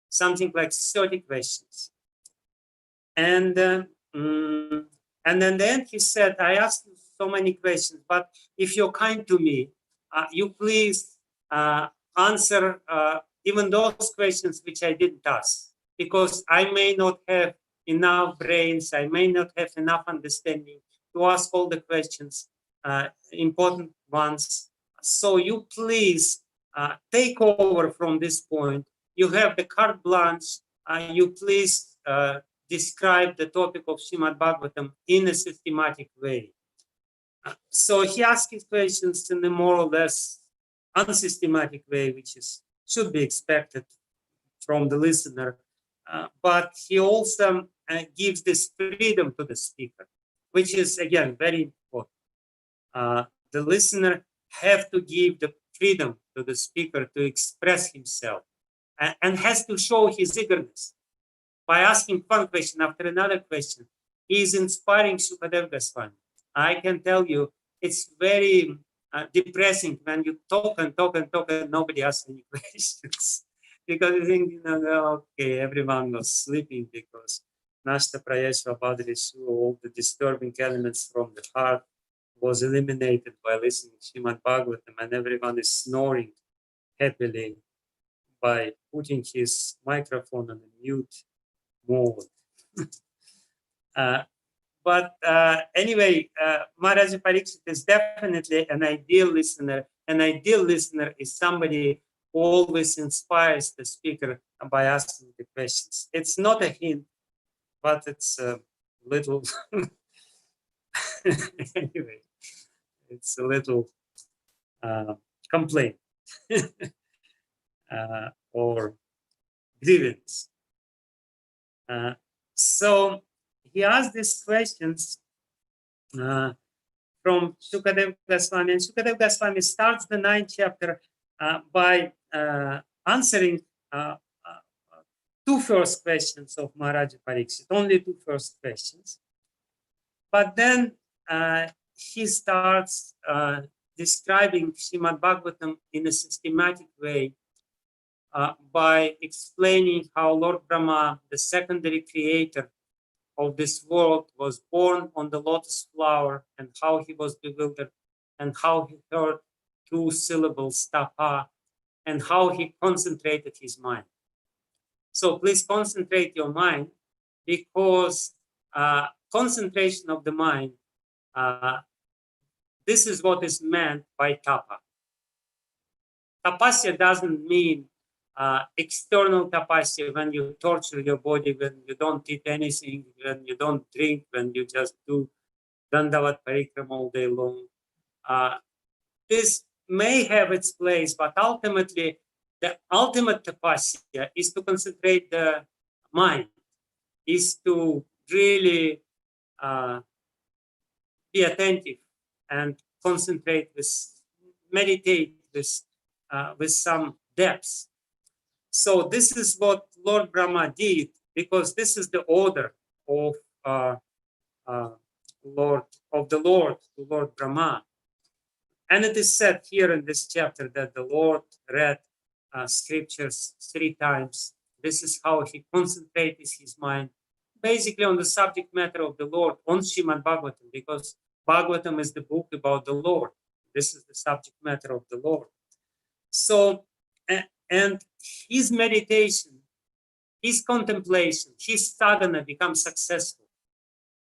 something like 30 questions. And then in the end, he said, I asked you so many questions, but if you're kind to me, you please answer even those questions which I didn't ask, because I may not have enough brains, I may not have enough understanding to ask all the questions, important ones. So you please take over from this point. You have the carte blanche. You please describe the topic of Srimad Bhagavatam in a systematic way. So he asked his questions in a more or less unsystematic way, which should be expected from the listener. But he also gives this freedom to the speaker, which is, again, very important. The listener have to give the freedom to the speaker to express himself and has to show his eagerness. By asking one question after another question, he is inspiring Sukadeva Goswami. I can tell you, it's very depressing when you talk and nobody asks any questions. Because you think, okay, everyone was sleeping because Nashta Prayeshva Badrishu, all the disturbing elements from the heart was eliminated by listening to Srimad Bhagavatam, and everyone is snoring happily by putting his microphone on a mute mode. But anyway, Maharaja Pariksit is definitely an ideal listener. An ideal listener is somebody who always inspires the speaker by asking the questions. It's not a hint, but it's a little, anyway, it's a little complaint or grievance. So he asked these questions from Sukadeva Goswami, and Sukadeva Goswami starts the 9th chapter by answering two first questions of Maharaja Pariksit, only two first questions. But then he starts describing Srimad Bhagavatam in a systematic way by explaining how Lord Brahma, the secondary creator of this world, was born on the lotus flower, and how he was bewildered, and how he heard two syllables, tapa, and how he concentrated his mind. So please concentrate your mind, because concentration of the mind, this is what is meant by tapa. Tapasya doesn't mean external tapasya, when you torture your body, when you don't eat anything, when you don't drink, when you just do dandavat parikrama all day long. This may have its place, but ultimately the ultimate tapasya is to concentrate the mind, is to really be attentive and concentrate meditate with some depth. So this is what Lord Brahma did, because this is the order of Lord Brahma. And it is said here in this chapter that the Lord read scriptures 3 times. This is how he concentrated his mind, basically on the subject matter of the Lord, on Srimad Bhagavatam, because Bhagavatam is the book about the Lord. This is the subject matter of the Lord. So, and his meditation, his contemplation, his sadhana becomes successful.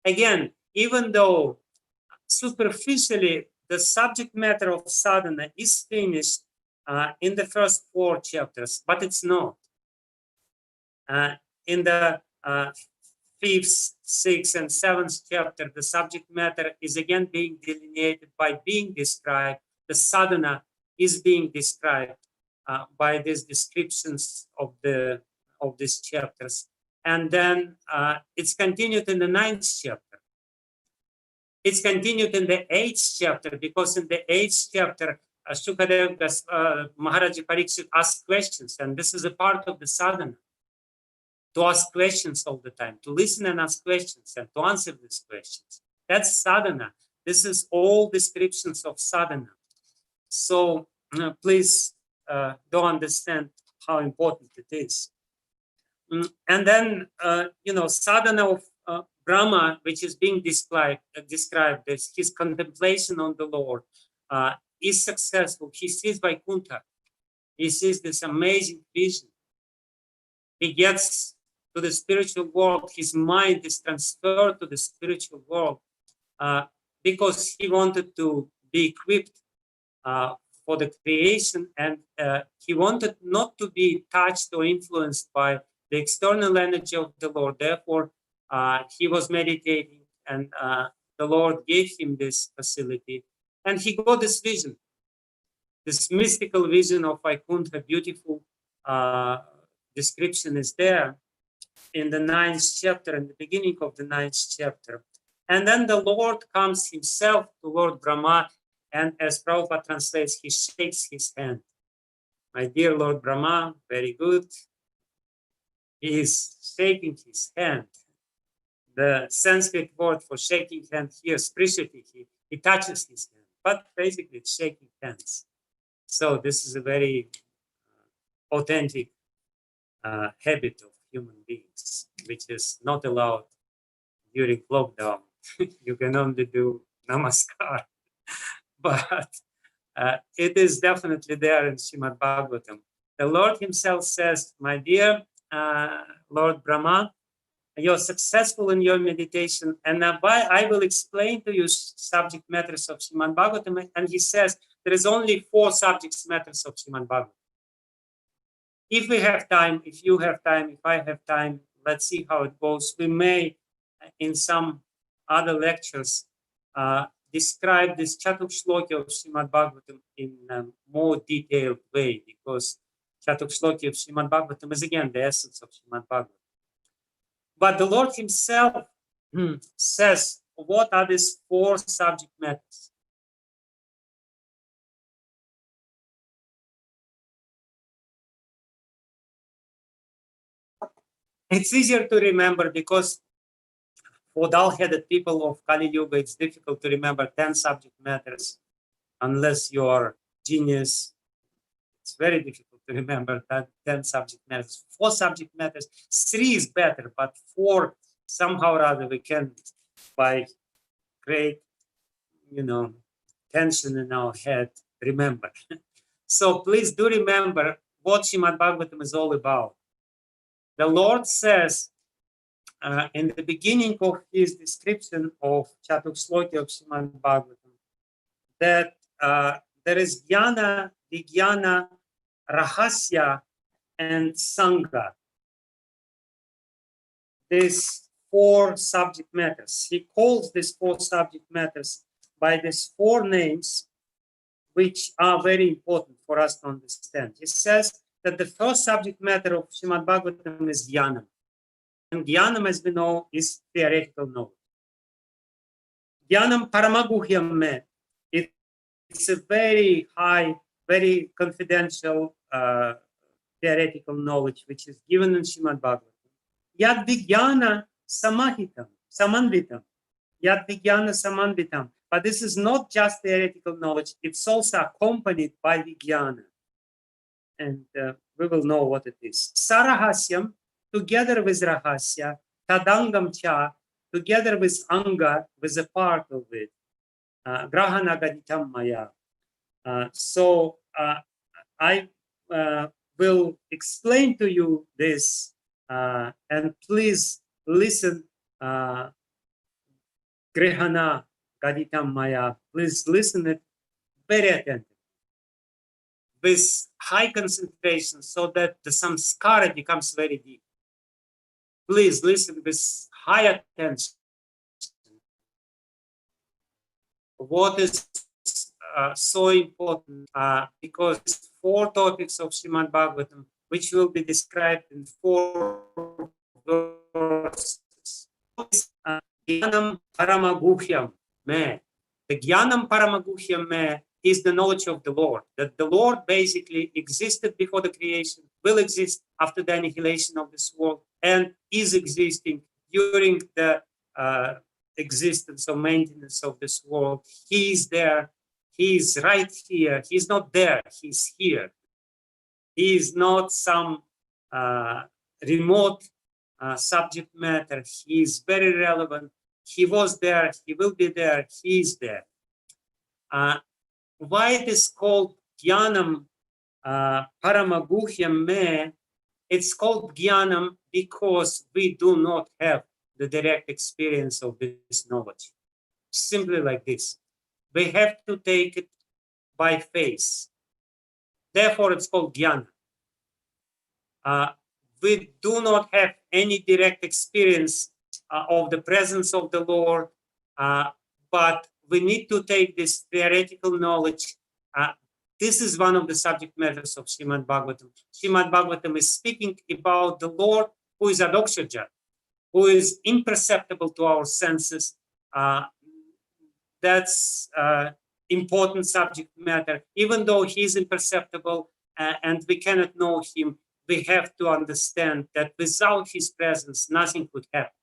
Again, even though superficially the subject matter of sadhana is finished, in the first 4 chapters, but it's not. In the 5th, 6th, and 7th chapter, the subject matter is again being delineated by being described. The sadhana is being described by these descriptions of these chapters. And then it's continued in the 9th chapter. It's continued in the 8th chapter, because in the 8th chapter, Shukadev Maharaja Pariksit asked questions, and this is a part of the sadhana. To ask questions all the time, to listen and ask questions, and to answer these questions. That's sadhana. This is all descriptions of sadhana. So please do understand how important it is. And then, sadhana of Brahma, which is being described as his contemplation on the Lord, is successful. He sees Vaikuntha. He sees this amazing vision. He gets to the spiritual world. His mind is transferred to the spiritual world because he wanted to be equipped for the creation, and he wanted not to be touched or influenced by the external energy of the Lord. Therefore, he was meditating, and the Lord gave him this facility, and he got this vision, this mystical vision of Vaikuntha. Beautiful description is there in the 9th chapter, in the beginning of the 9th chapter. And then the Lord comes himself to Lord Brahma, and as Prabhupada translates, he shakes his hand. My dear Lord Brahma, very good. He is shaking his hand. The Sanskrit word for shaking hand here, sprishati, he touches his hand, but basically it's shaking hands. So this is a very authentic habit of human beings, which is not allowed during lockdown. You can only do namaskar, but it is definitely there in Srimad Bhagavatam. The Lord himself says, my dear Lord Brahma, you're successful in your meditation, and I will explain to you subject matters of Srimad Bhagavatam. And he says there is only 4 subject matters of Srimad Bhagavatam. If we have time, if you have time, if I have time, let's see how it goes. We may, in some other lectures, describe this Chatuk Shloki of Srimad Bhagavatam in a more detailed way, because Chatuk Shloki of Srimad Bhagavatam is again the essence of Srimad Bhagavatam. But the Lord himself says, what are these 4 subject matters? It's easier to remember because for dull-headed people of Kali Yuga, it's difficult to remember 10 subject matters unless you are genius. It's very difficult to remember that 10 subject matters. 4 subject matters. 3 is better, but 4 somehow or other we can, by great, tension in our head, remember. So please do remember what Srimad Bhagavatam is all about. The Lord says in the beginning of his description of Chatuk Shloki of Srimad Bhagavatam that there is Jnana, Vijnana, Rahasya, and Sangha. These 4 subject matters. He calls these 4 subject matters by these 4 names, which are very important for us to understand. He says that the first subject matter of Srimad Bhagavatam is Jnana. And Jnanam, as we know, is theoretical knowledge. Jnanam Paramaguhyam me. It's a very high, very confidential theoretical knowledge which is given in Srimad Bhagavatam. Yad Vijnana Samahitam, Samanvitam. Yad Vijnana Samanvitam. But this is not just theoretical knowledge, it's also accompanied by Vijnana. And we will know what it is. Sarahasyam, together with Rahasya, Tadangam Cha, together with Anga, with a part of it. Grahana Gaditam Maya. So I will explain to you this, and please listen. Grahana, Gaditam Maya. Please listen it very attentively. with high concentration so that the samskara becomes very deep. Please listen with high attention. What is so important, because 4 topics of Srimad Bhagavatam, which will be described in 4 verses. Gyanam Paramaguhyam Me. The Gyanam Paramaguhyam Me is the knowledge of the Lord, that the Lord basically existed before the creation, will exist after the annihilation of this world, and is existing during the existence or maintenance of this world. He is there. He is right here. He's not there. He's here. He is not some remote subject matter. He is very relevant. He was there. He will be there. He is there. Why it is called Gyanam Paramaguhyam Me? It's called Gyanam because we do not have the direct experience of this knowledge. Simply like this. We have to take it by faith. Therefore, it's called Gyana. We do not have any direct experience of the presence of the Lord, but we need to take this theoretical knowledge. This is one of the subject matters of Srimad Bhagavatam. Srimad Bhagavatam is speaking about the Lord who is Adokshaja, who is imperceptible to our senses. That's important subject matter. Even though he is imperceptible and we cannot know him, we have to understand that without his presence, nothing could happen.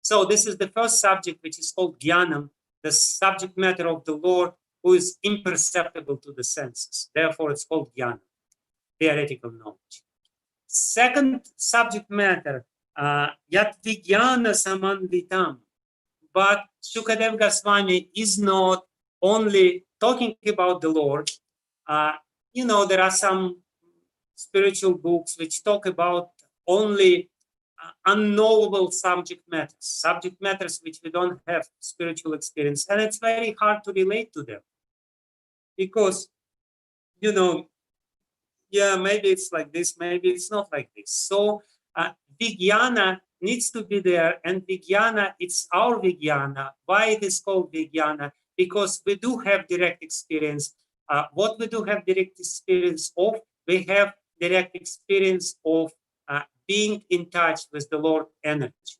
So this is the first subject, which is called Gyanam, the subject matter of the Lord who is imperceptible to the senses. Therefore, it's called Gyana, theoretical knowledge. Second subject matter, Yat Vijnana Samanvitam. But Shukadev Goswami is not only talking about the Lord. There are some spiritual books which talk about only unknowable subject matters which we don't have spiritual experience. And it's very hard to relate to them. Because, maybe it's like this, maybe it's not like this. So Vijnana needs to be there, and Vijnana, it's our Vijnana. Why it is called Vijnana? Because we do have direct experience. What we do have direct experience of, we have direct experience of being in touch with the Lord energy.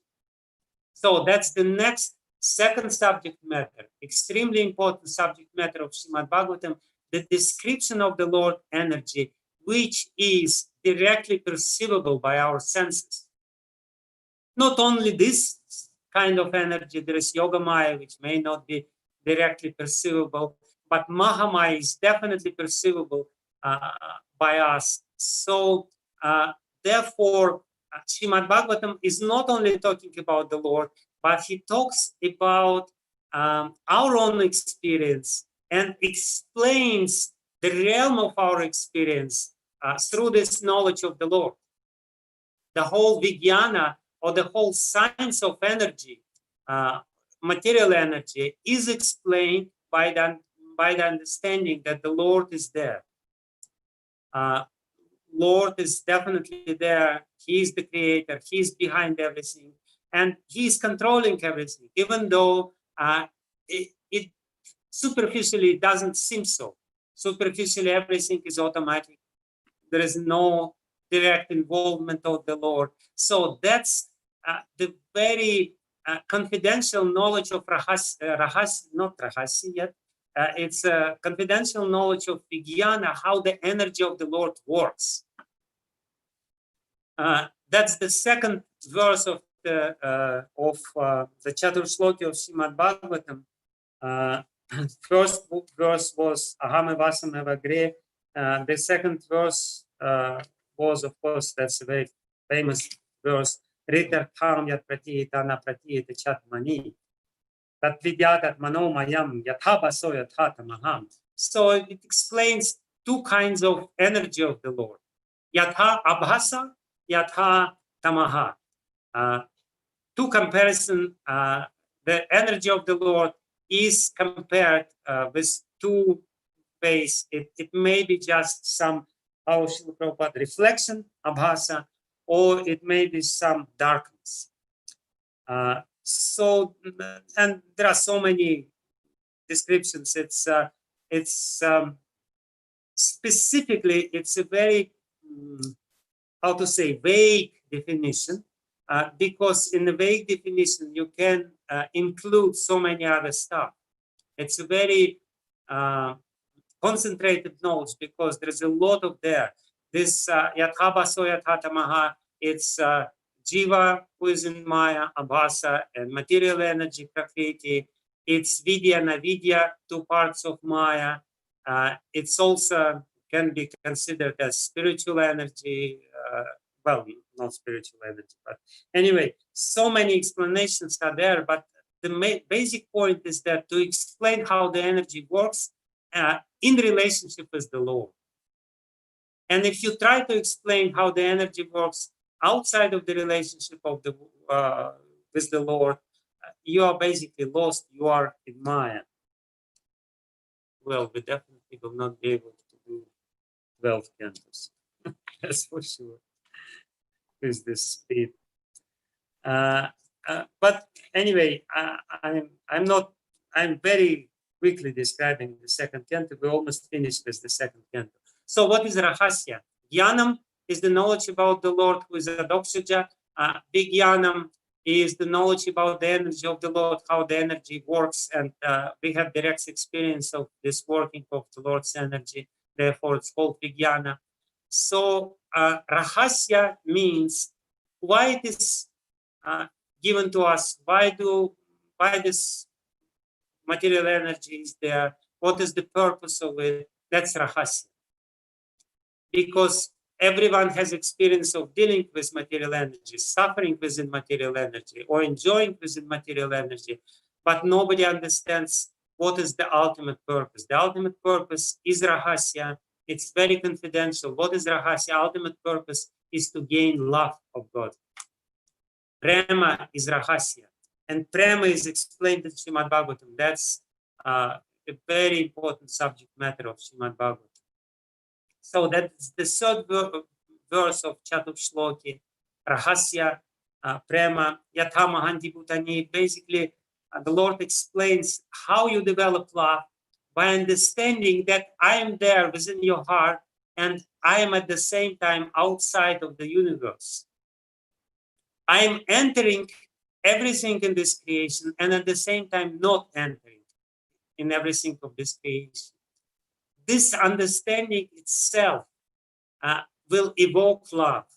So that's the next second subject matter, extremely important subject matter of Srimad Bhagavatam, the description of the Lord energy, which is directly perceivable by our senses. Not only this kind of energy, there is Yogamaya, which may not be directly perceivable, but Mahamaya is definitely perceivable by us. So therefore, Srimad Bhagavatam is not only talking about the Lord, but he talks about our own experience and explains the realm of our experience through this knowledge of the Lord. The whole Vijnana, or the whole science of energy, material energy, is explained by the understanding that the Lord is there. Lord is definitely there. He is the creator. He is behind everything. And he is controlling everything, even though it superficially doesn't seem so. Superficially, everything is automatic. There is no direct involvement of the Lord. So that's the very confidential knowledge of not Rahasya yet. It's a confidential knowledge of Vijnana, how the energy of the Lord works. That's the second verse of the Chatur Shloki of Srimad Bhagavatam. First verse was Ahame Vasam Evagre. The second verse was, of course, that's a very famous verse. Ritar Tham Yat Pratiyita Na Pratiyita Chatmani. Tat Vidyatat Manomayam Yatha Baso Yatha Tamaham. So it explains two kinds of energy of the Lord. Yatha Abhasa, Yatha Tamaha. To comparison, the energy of the Lord is compared with two face. It may be just some, how Srila Prabhupada, reflection, abhasa, or it may be some darkness. And there are so many descriptions. It's specifically, it's a very, how to say, vague definition, because in the vague definition, you can include so many other stuff. It's a very concentrated knowledge because there's a lot of there. This Yatha Baso Yatha Tamaha, it's Jiva, who is in Maya, Abhasa, and material energy, Prakriti. It's Vidya and Avidya, two parts of Maya. It's also can be considered as spiritual energy. Well, not spiritual energy, but anyway, so many explanations are there. But the basic point is that to explain how the energy works in relationship with the Lord. And if you try to explain how the energy works outside of the relationship of the with the Lord, you are basically lost. You are in Maya. Well, we definitely will not be able to do 12 cantos. That's for sure. With this speed. But anyway, I'm very quickly describing the second canto. We almost finished with the second canto. So what is Rahasya? Jnanam is the knowledge about the Lord who is Adoksaja. Vijnanam is the knowledge about the energy of the Lord, how the energy works, and we have direct experience of this working of the Lord's energy. Therefore, it's called Vijnana. So Rahasya means why it is given to us. Why this material energy is there? What is the purpose of it? That's Rahasya. Because everyone has experience of dealing with material energy, suffering within material energy, or enjoying within material energy, but nobody understands what is the ultimate purpose. The ultimate purpose is Rahasya. It's very confidential. What is Rahasya? Ultimate purpose is to gain love of God. Prema is Rahasya. And Prema is explained in Srimad Bhagavatam. That's a very important subject matter of Srimad Bhagavatam. So that's the third verse of Chatur Shloki, Rahasya, Prema, Yatha Mahanti Bhutani. Basically, the Lord explains how you develop love by understanding that I am there within your heart and I am at the same time outside of the universe. I am entering everything in this creation and at the same time not entering in everything of this creation. This understanding itself will evoke love.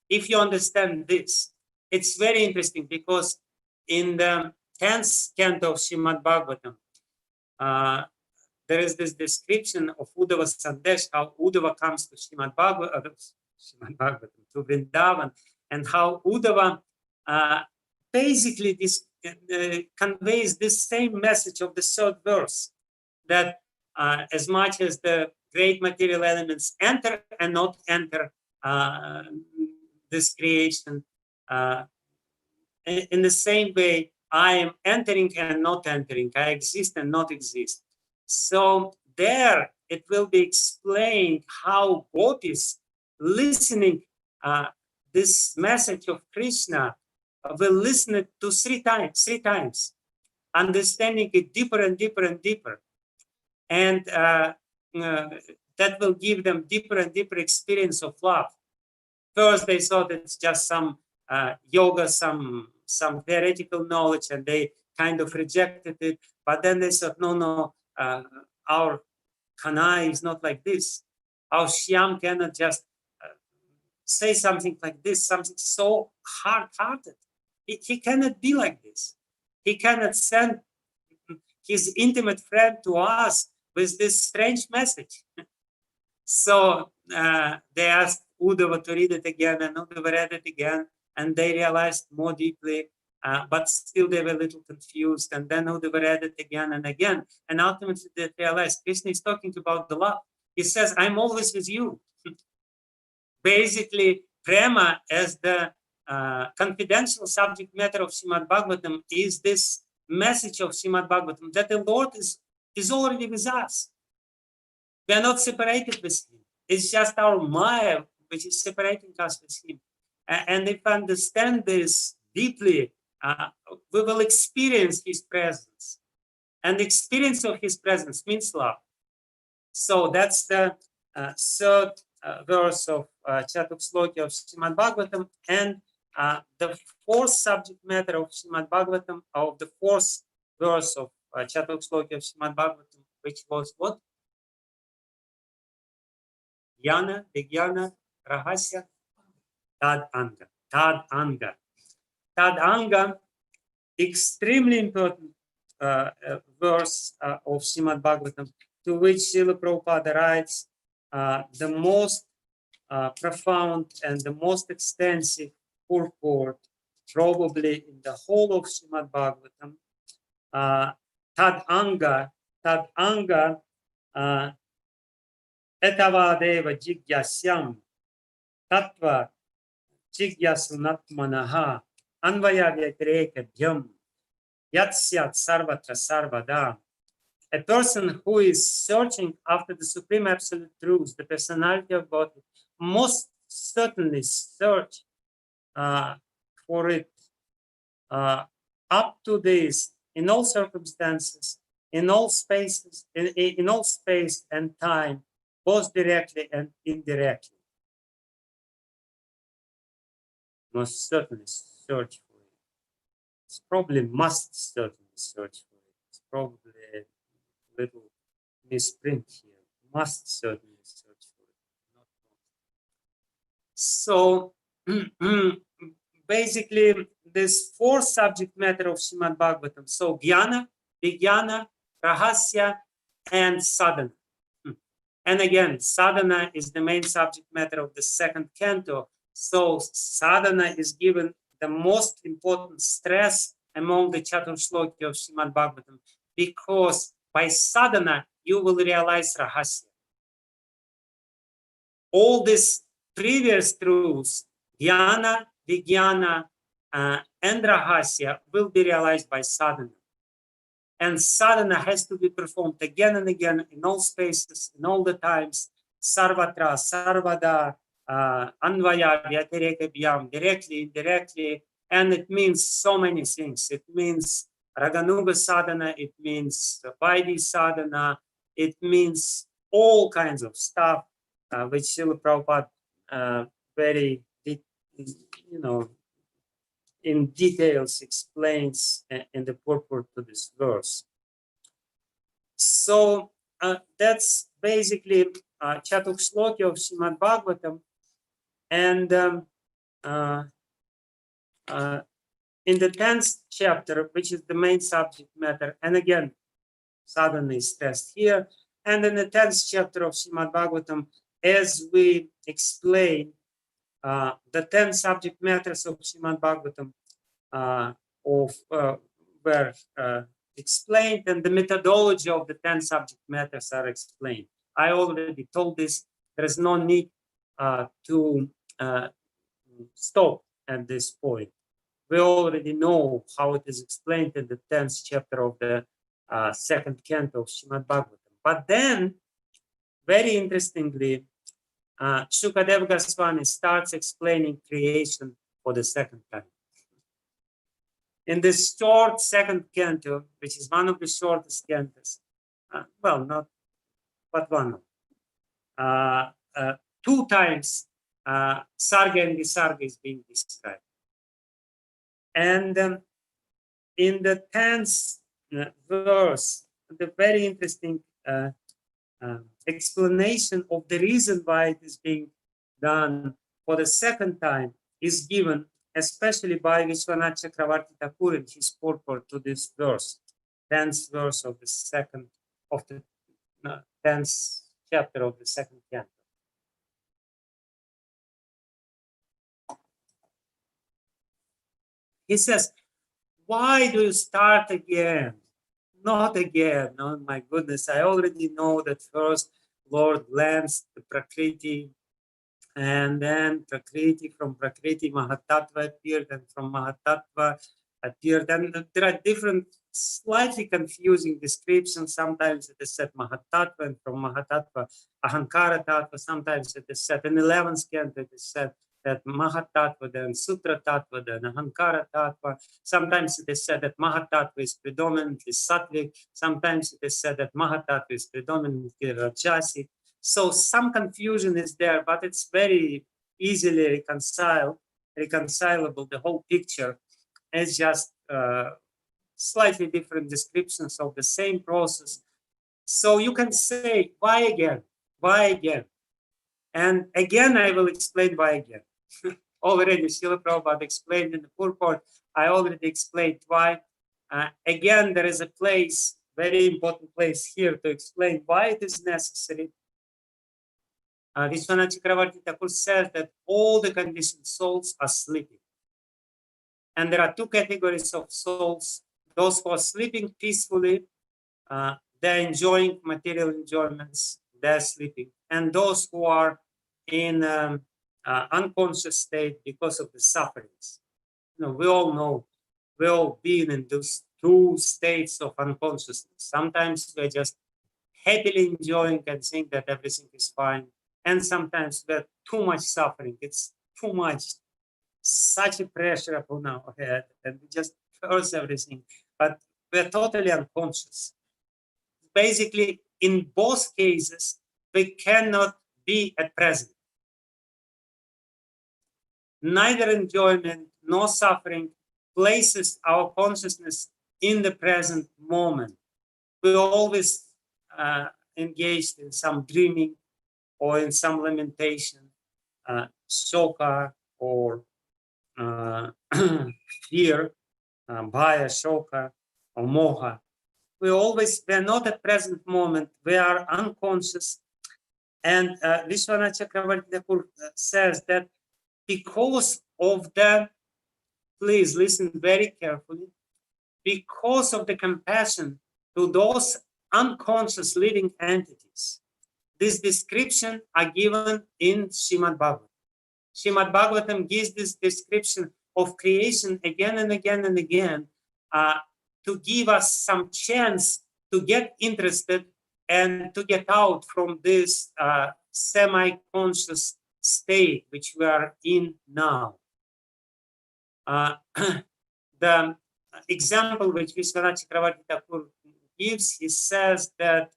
If you understand this, it's very interesting because in the 10th canto of Srimad Bhagavatam, there is this description of Uddhava Sandesh, how Uddhava comes to Srimad Bhagavatam, to Vrindavan, and how Uddhava basically conveys this same message of the third verse, that as much as the great material elements enter and not enter this creation, in the same way, I am entering and not entering. I exist and not exist. So there it will be explained how devotees listening this message of Krishna will listen it to three times, understanding it deeper and deeper and deeper. And that will give them deeper and deeper experience of love. First, they thought it's just some yoga, some theoretical knowledge, and they kind of rejected it. But then they thought, no, our Gana is not like this. Our Shyam cannot just say something like this, something so hard-hearted. He cannot be like this. He cannot send his intimate friend to us with this strange message. So they asked Uddhava to read it again, and Uddhava read it again, and they realized more deeply, but still they were a little confused. And then Uddhava read it again and again, and ultimately they realized Krishna is talking about the love. He says, I'm always with you. Basically, Prema as the confidential subject matter of Srimad Bhagavatam is this message of Srimad Bhagavatam that the Lord is already with us. We are not separated with him. It's just our Maya which is separating us with him. And if we understand this deeply, we will experience his presence. And the experience of his presence means love. So that's the third verse of Chatuk Sloki of Srimad Bhagavatam. And the fourth subject matter of Srimad Bhagavatam, of the fourth verse of Chatuk Sloki of Srimad Bhagavatam, which was what? Yana, Vijnana, Rahasya, Tad Anga. Tad Anga. Tad Anga, extremely important verse of Srimad Bhagavatam, to which Srila Prabhupada writes the most profound and the most extensive purport probably in the whole of Srimad Bhagavatam. Tad Anga, etavadeva jigyasyam tattva jigyasunatmanaha anvaya vyatireka Yatsyat sarvatra sarvada. A person who is searching after the supreme absolute truth, the personality of God, most certainly search for it up to this in all circumstances, in all spaces, in all space and time, both directly and indirectly. Most certainly search for it. It's probably must certainly search for it. It's probably a little misprint here. Must certainly search for it. Not so basically, this fourth subject matter of Srimad Bhagavatam. So Guiana, Vijnana, Rahasya, and Sadhana. And again, sadhana is the main subject matter of the second canto. So sadhana is given the most important stress among the Chatur Shloki of Srimad Bhagavatam, because by sadhana you will realize Rahasya. All these previous truths, Jnana, Vijnana, and Rahasya, will be realized by sadhana. And sadhana has to be performed again and again in all spaces, in all the times, sarvatra, sarvada, anvaya, vyatireka bhyam, directly, indirectly, and it means so many things. It means raganuga sadhana, it means vaidhi sadhana, it means all kinds of stuff, which Srila Prabhupada very, in details explains in the purport to this verse. So that's basically Chatuk Shloki of Srimad Bhagavatam. And in the 10th chapter, which is the main subject matter, and again, sadhana is stressed here. And in the 10th chapter of Srimad Bhagavatam, as we explain the 10 subject matters of Srimad Bhagavatam were explained, and the methodology of the 10 subject matters are explained. I already told this. There is no need to stop at this point. We already know how it is explained in the 10th chapter of the second canto of Srimad Bhagavatam. But then, very interestingly, Shukadeva Goswami starts explaining creation for the second time. In this short second canto, which is one of the shortest cantos, well, not, but one of, 2 times Sarga and Visarga is being described. And in the 10th verse, the very interesting explanation of the reason why it is being done for the second time is given, especially by Vishwanath Chakravarti Thakur in his purport to this verse, 10th verse of the 10th chapter of the second canto. He says, why do you start again? Not again. Oh my goodness, I already know that first Lord lands the Prakriti, and then Prakriti, from Prakriti Mahatattva appeared, and from Mahatattva appeared. And there are different slightly confusing description. Sometimes it is said Mahatattva, and from Mahatattva, Ahankara Tattva. Sometimes it is said in 11th canto, it is said that Mahatattva, then Sutra Tattva, then Ahankara Tattva. Sometimes it is said that Mahatattva is predominantly Sattvic. Sometimes it is said that Mahatattva is predominantly Rajasic. So some confusion is there, but it's very easily reconcilable. The whole picture is just slightly different descriptions of the same process. So you can say, why again? Why again? And again, I will explain why again. Already, Sheila Prabhupada explained in the purport. I already explained why. Again, there is a place, very important place here to explain why it is necessary. Vishwanath Chakravarti Thakur says that all the conditioned souls are sleeping. And there are two categories of souls. Those who are sleeping peacefully, they're enjoying material enjoyments, they're sleeping. And those who are in unconscious state because of the sufferings. We all know, we've all been in those two states of unconsciousness. Sometimes we're just happily enjoying and think that everything is fine. And sometimes we're too much suffering. It's too much, such a pressure upon our head, and we just curse everything. But we're totally unconscious. Basically, in both cases, we cannot be at present. Neither enjoyment nor suffering places our consciousness in the present moment. We're always engaged in some dreaming or in some lamentation, shoka or fear, bhaya, shoka, or moha. We're not at present moment, we are unconscious. And Vishwanath Chakravarti Thakur says that because of the, please listen very carefully, because of the compassion to those unconscious living entities, this description are given in Srimad Bhagavatam. Srimad Bhagavatam gives this description of creation again and again and again to give us some chance to get interested and to get out from this semi-conscious state which we are in now. The example which Vishwanath Chakravarti Thakur gives, he says that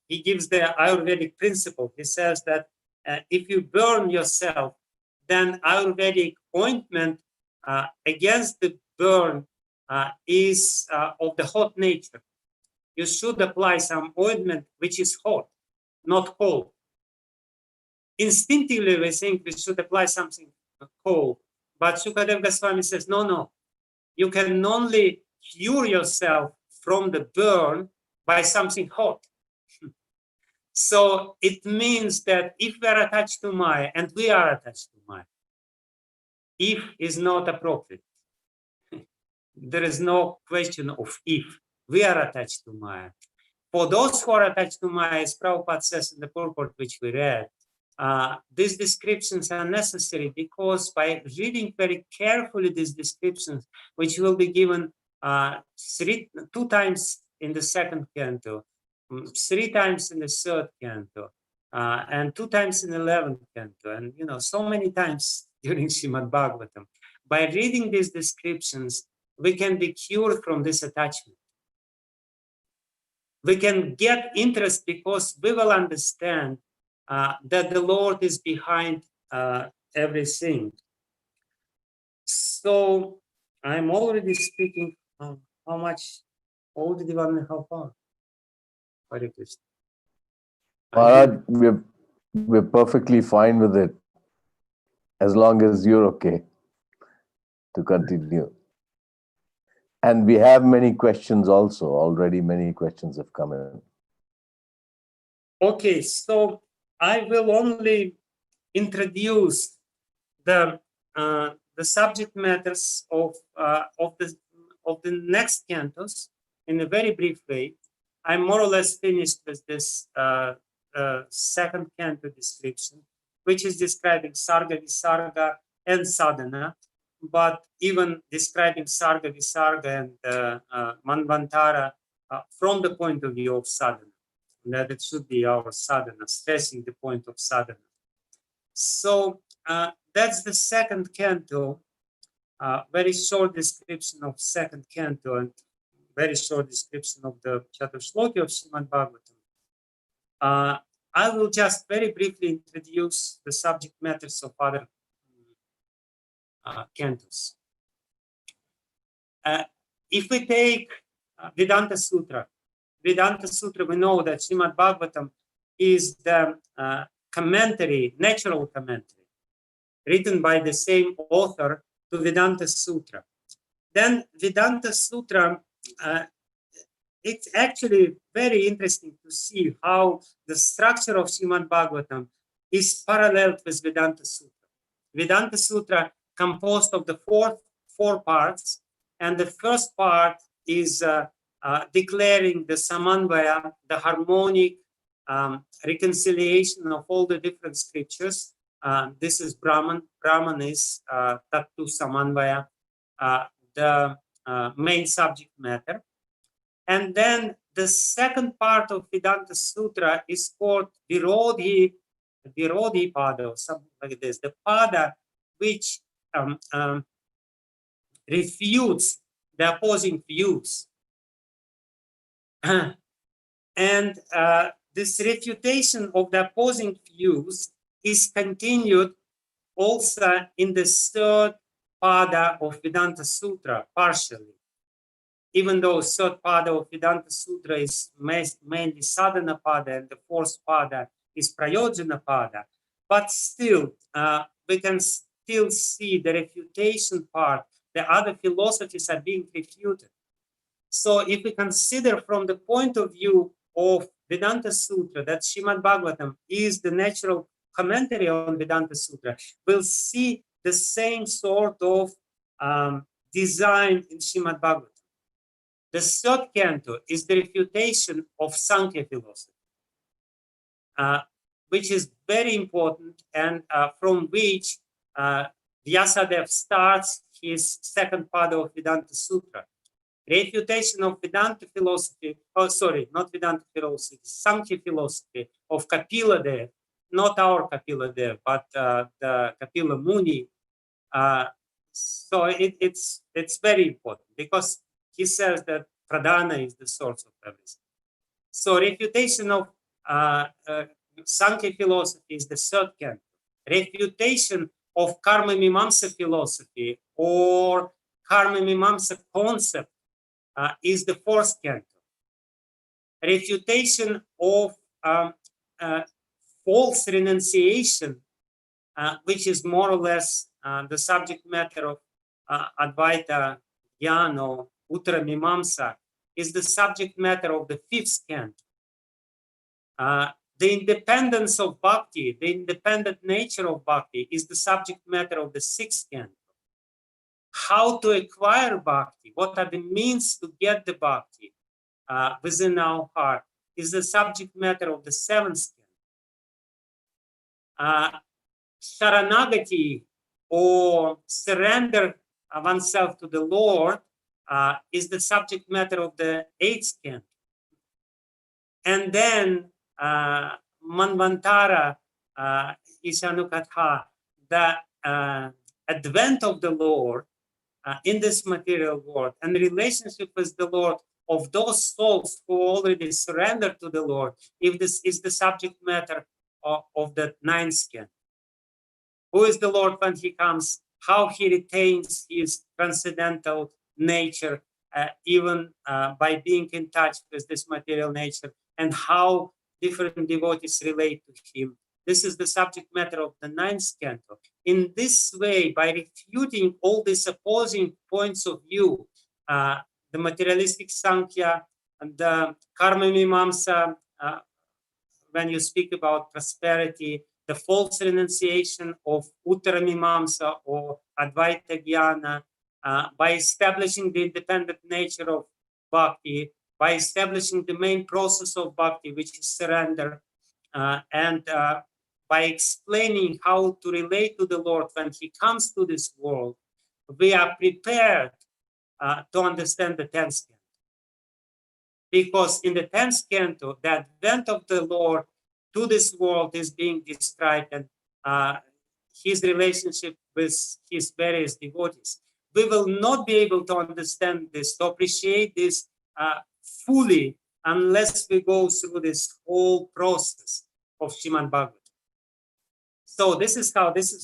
he gives the Ayurvedic principle. He says that if you burn yourself, then Ayurvedic ointment against the burn is of the hot nature. You should apply some ointment which is hot, not cold. Instinctively, we think we should apply something cold. But Shukadev Goswami says, no. You can only cure yourself from the burn by something hot. So it means that if we are attached to Maya, and we are attached to Maya, if is not appropriate. There is no question of if. We are attached to Maya. For those who are attached to Maya, as Prabhupada says in the purport which we read, these descriptions are necessary because by reading very carefully these descriptions, which will be given 2 times in the second canto, 3 times in the third canto, and 2 times in the 11th canto, and so many times during Srimad Bhagavatam. By reading these descriptions, we can be cured from this attachment. We can get interest because we will understand that the Lord is behind everything. So I'm already speaking how much? Already 1.5 hours. Hare Krishna. Maharaj, we're perfectly fine with it, as long as you're okay to continue. And we have many questions also. Already many questions have come in. Okay, so I will only introduce the subject matters of the next cantos in a very brief way. I'm more or less finished with this second canto description, which is describing Sarga, Visarga, and Sadhana. but even describing Sarga, Visarga, and Manvantara from the point of view of sadhana, that it should be our sadhana, stressing the point of sadhana. So that's the second canto, very short description of second canto, and very short description of the Chaturshloki of Srimad Bhagavatam. I will just very briefly introduce the subject matters of other cantos. If we take Vedanta Sutra, we know that Srimad Bhagavatam is the commentary, natural commentary, written by the same author to Vedanta Sutra. Then Vedanta Sutra, it's actually very interesting to see how the structure of Srimad Bhagavatam is paralleled with Vedanta Sutra. Vedanta Sutra composed of the four parts, and the first part is declaring the samanvaya, the harmonic reconciliation of all the different scriptures. This is Brahman. Brahman is Tattu Samanvaya, the main subject matter. And then the second part of Vedanta Sutra is called Virodhi Pada, or something like this. The Pada which refutes the opposing views. And this refutation of the opposing views is continued also in the third pada of Vedanta Sutra, partially. Even though third pada of Vedanta Sutra is mainly sadhana pada and the fourth pada is prayojana pada, but still we can still see the refutation part. The other philosophies are being refuted. So if we consider from the point of view of Vedanta Sutra that Srimad Bhagavatam is the natural commentary on Vedanta Sutra, we'll see the same sort of design in Srimad Bhagavatam. The third canto is the refutation of Sankhya philosophy, which is very important, and from which Vyasadeva starts his second part of Vedanta Sutra. Refutation of Vedanta philosophy, not Vedanta philosophy, Sankhya philosophy of Kapila Dev, not our Kapila Dev, but the Kapila Muni. So it's very important because he says that Pradhana is the source of everything. So refutation of Sankhya philosophy is the third canto. Refutation of Karma Mimamsa philosophy or Karma Mimamsa concept is the fourth canto. Refutation of false renunciation, which is more or less the subject matter of Advaita Jnana, Uttara Mimamsa, is the subject matter of the fifth canto. The independence of bhakti, the independent nature of bhakti, is the subject matter of the sixth canto. How to acquire bhakti, what are the means to get the bhakti within our heart, is the subject matter of the seventh canto. Sharanagati, or surrender oneself to the Lord, is the subject matter of the eighth canto. And then Manvantara Ishanukatha, the advent of the Lord in this material world and relationship with the Lord of those souls who already surrendered to the Lord, if this is the subject matter of the ninth canto. Who is the Lord when he comes? How he retains his transcendental nature, even by being in touch with this material nature, and how different devotees relate to him. This is the subject matter of the ninth canto. In this way, by refuting all these opposing points of view, the materialistic Sankhya and the Karma Mimamsa, when you speak about prosperity, the false renunciation of Uttara Mimamsa or Advaita Jnana, by establishing the independent nature of bhakti, by establishing the main process of bhakti, which is surrender, and by explaining how to relate to the Lord when he comes to this world, we are prepared to understand the 10th canto. Because in the 10th canto, the advent of the Lord to this world is being described, and his relationship with his various devotees. We will not be able to understand this, to appreciate this fully, unless we go through this whole process of Srimad Bhagavatam. So this is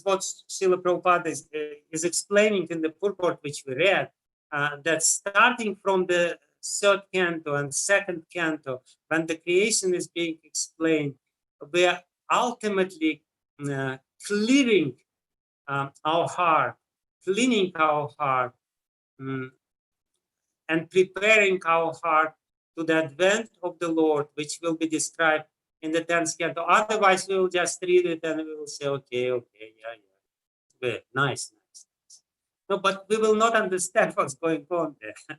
what Srila Prabhupada is explaining in the purport which we read, that starting from the 3rd canto and 2nd canto, when the creation is being explained, we are ultimately clearing our heart, cleaning our heart, and preparing our heart to the advent of the Lord, which will be described in the 10th canto. Otherwise, we will just read it and we will say, okay, yeah, nice. No, but we will not understand what's going on there.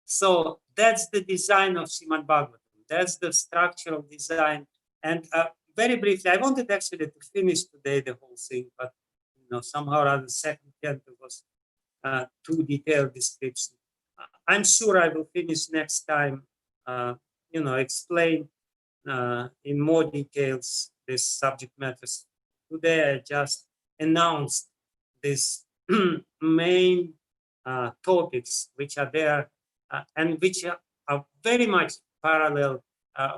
So that's the design of Srimad Bhagavatam. That's the structural design. And very briefly, I wanted actually to finish today the whole thing, but somehow or other, the 2nd canto was too detailed description. I'm sure I will finish next time, explain in more details this subject matters. Today I just announced these main topics which are there and which are very much parallel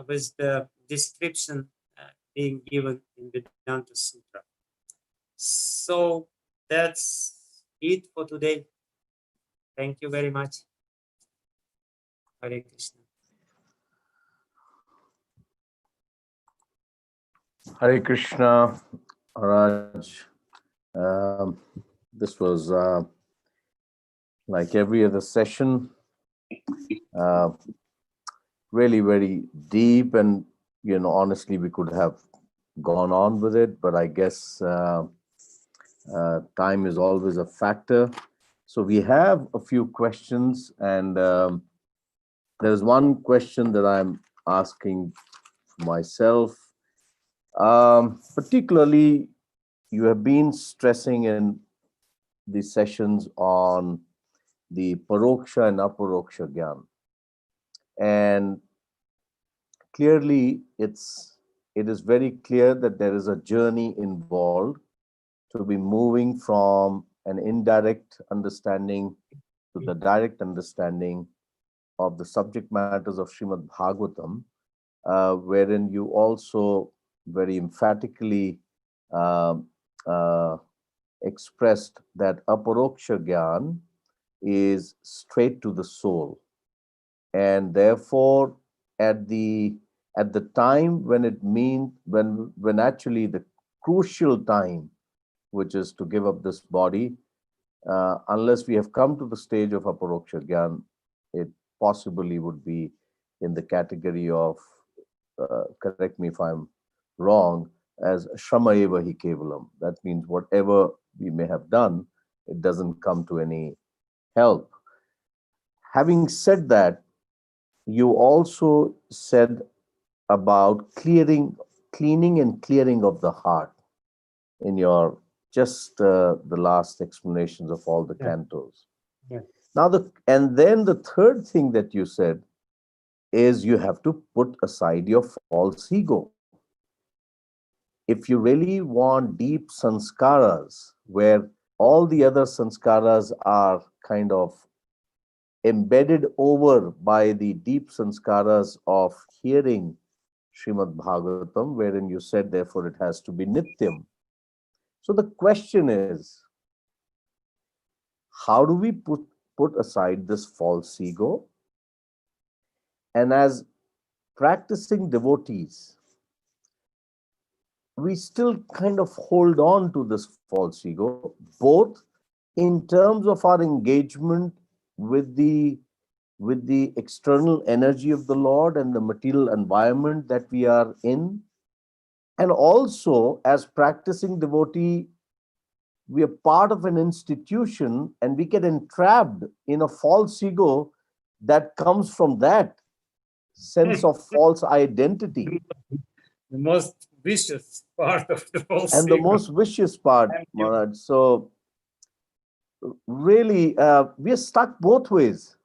with the description being given in the Vedanta Sutra. So that's it for today. Thank you very much. Hare Krishna. Hare Krishna, Maharaj. This was like every other session, really very deep, and honestly, we could have gone on with it, but I guess time is always a factor. So we have a few questions, and there's one question that I'm asking myself. Particularly, you have been stressing in the sessions on the paroksha and aparoksha gyan, and clearly it is very clear that there is a journey involved to be moving from an indirect understanding to the direct understanding of the subject matters of Srimad Bhagavatam, wherein you also very emphatically expressed that aparoksha gyan is straight to the soul, and therefore at the time when it means when actually the crucial time, which is to give up this body, unless we have come to the stage of aparoksha gyan, it possibly would be in the category of, correct me if I'm wrong, as shrama eva hi kevalam. That means whatever we may have done, it doesn't come to any help. Having said that, you also said about cleaning and clearing of the heart in your just the last explanations of all the cantos. Yeah. Now then the third thing that you said is you have to put aside your false ego. If you really want deep samskaras, where all the other samskaras are kind of embedded over by the deep samskaras of hearing Srimad Bhagavatam, wherein you said, therefore, it has to be nityam. So the question is, how do we put aside this false ego? And as practicing devotees, we still kind of hold on to this false ego, both in terms of our engagement with the external energy of the Lord and the material environment that we are in, and also as practicing devotee, we are part of an institution and we get entrapped in a false ego that comes from that sense of false identity. The most vicious part of the whole And the most vicious part, Maharaj. So really, we are stuck both ways.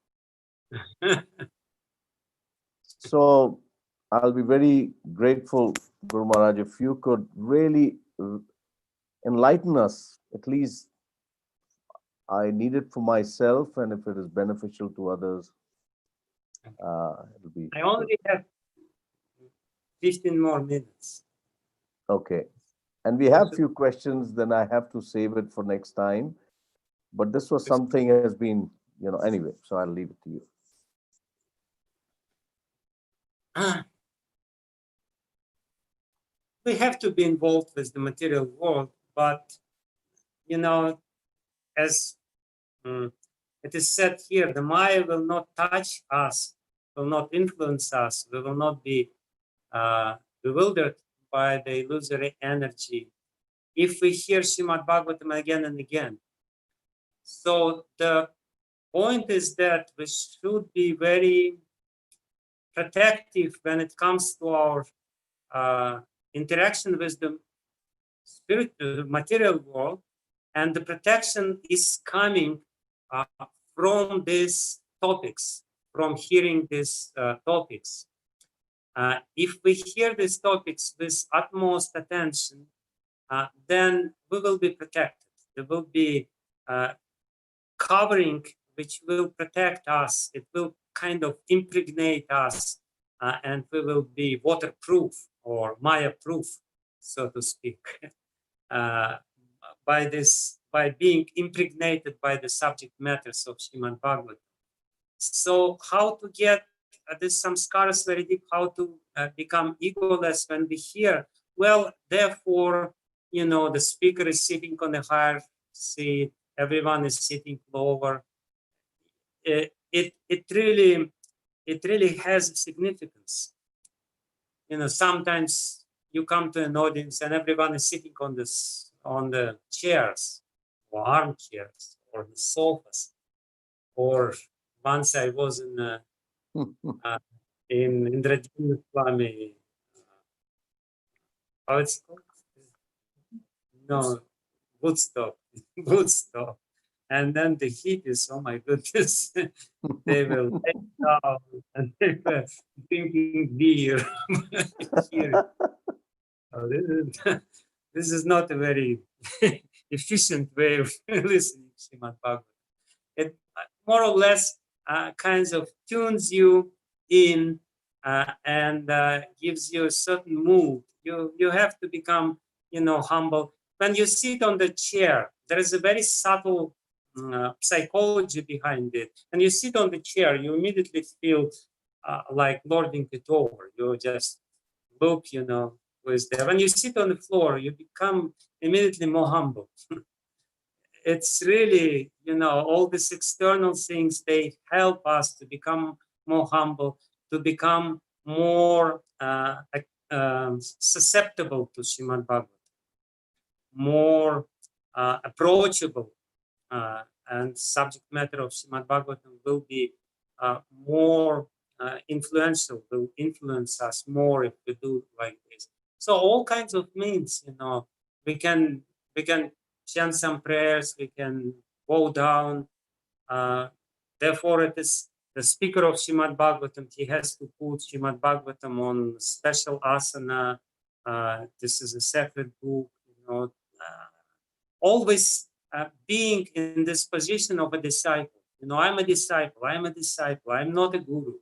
So I'll be very grateful, Guru Maharaj, if you could really enlighten us. At least I need it for myself, and if it is beneficial to others, it'll be I good. only have 15 more minutes. Okay. And we have few questions, then I have to save it for next time. But this was something has been, anyway, so I'll leave it to you. We have to be involved with the material world, but, as it is said here, the Maya will not touch us, will not influence us, we will not be bewildered by the illusory energy if we hear Srimad Bhagavatam again and again. So the point is that we should be very protective when it comes to our interaction with the material world, and the protection is coming from these topics, from hearing these topics. If we hear these topics with utmost attention, then we will be protected. There will be covering which will protect us. It will kind of impregnate us, and we will be waterproof or Maya-proof, so to speak, by being impregnated by the subject matters of Srimad Bhagavatam. So how to get this samskaras very deep, how to become egoless when we hear? Well, therefore, the speaker is sitting on a higher seat, everyone is sitting lower. It really has a significance. Sometimes you come to an audience and everyone is sitting on the chairs or armchairs or the sofas. Or once I was in Indradina Swami, how it's called? No, Woodstock. And then the heat is, oh my goodness, they will take down and they were drinking beer here. So this is not a very efficient way of listening to Srimad Bhagavatam. It more or less kinds of tunes you in and gives you a certain mood. You have to become, humble. When you sit on the chair, there is a very subtle psychology behind it. When you sit on the chair, you immediately feel like lording it over. You just look, who is there. When you sit on the floor, you become immediately more humble. It's really, all these external things, they help us to become more humble, to become more susceptible to Srimad Bhagavatam, more approachable, and subject matter of Srimad Bhagavatam will be more influential, will influence us more if we do like this. So all kinds of means, we can chant some prayers, we can bow down. Therefore, it is the speaker of Srimad Bhagavatam, he has to put Srimad Bhagavatam on special asana. This is a sacred book, always being in this position of a disciple. I'm a disciple, I'm not a guru.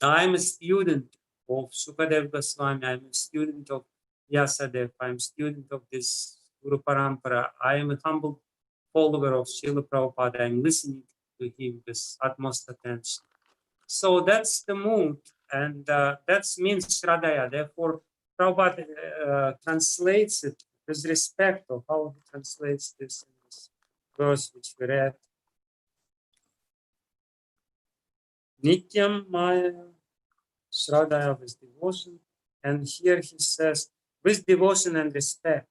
I'm a student of Sukadev Goswami, I'm a student of Vyasadeva, I'm a student of this Guru Parampara. I am a humble follower of Sheila Prabhupada. I'm listening to him with utmost attention. So that's the mood, and that means Shradaya. Therefore, Prabhupada translates it with respect of how he translates this in this verse which we read. Nityam Maya Shradaya with devotion. And here he says, with devotion and respect.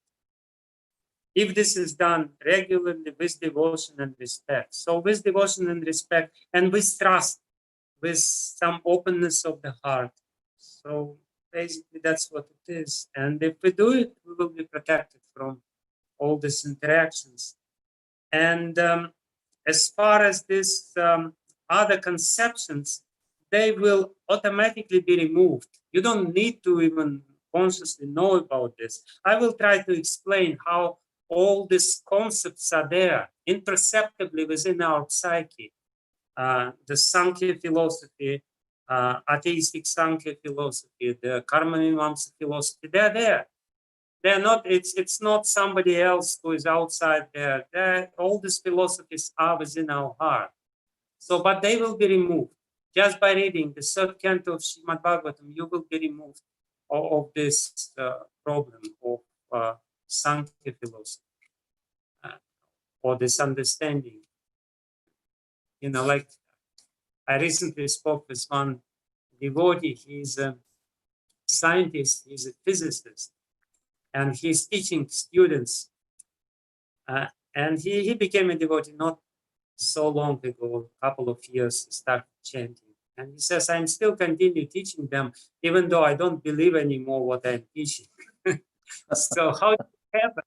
If this is done regularly with devotion and respect. So with devotion and respect and with trust, with some openness of the heart. So basically that's what it is. And if we do it, we will be protected from all these interactions. And as far as this other conceptions, they will automatically be removed. You don't need to even consciously know about this. I will try to explain how all these concepts are there imperceptibly within our psyche. The Sankhya philosophy, atheistic Sankhya philosophy, the Karma Mimamsa philosophy, they're there. They're not, it's not somebody else who is outside there. All these philosophies are within our heart. So, but they will be removed. Just by reading the third canto of Srimad Bhagavatam, you will be removed of this problem of Sankhya philosophy or this understanding. You know, like I recently spoke with one devotee. He's a scientist, he's a physicist, and he's teaching students. And he became a devotee not so long ago, a couple of years, he started chanting. And he says, I'm still continue teaching them, even though I don't believe anymore what I'm teaching. So how did it happen?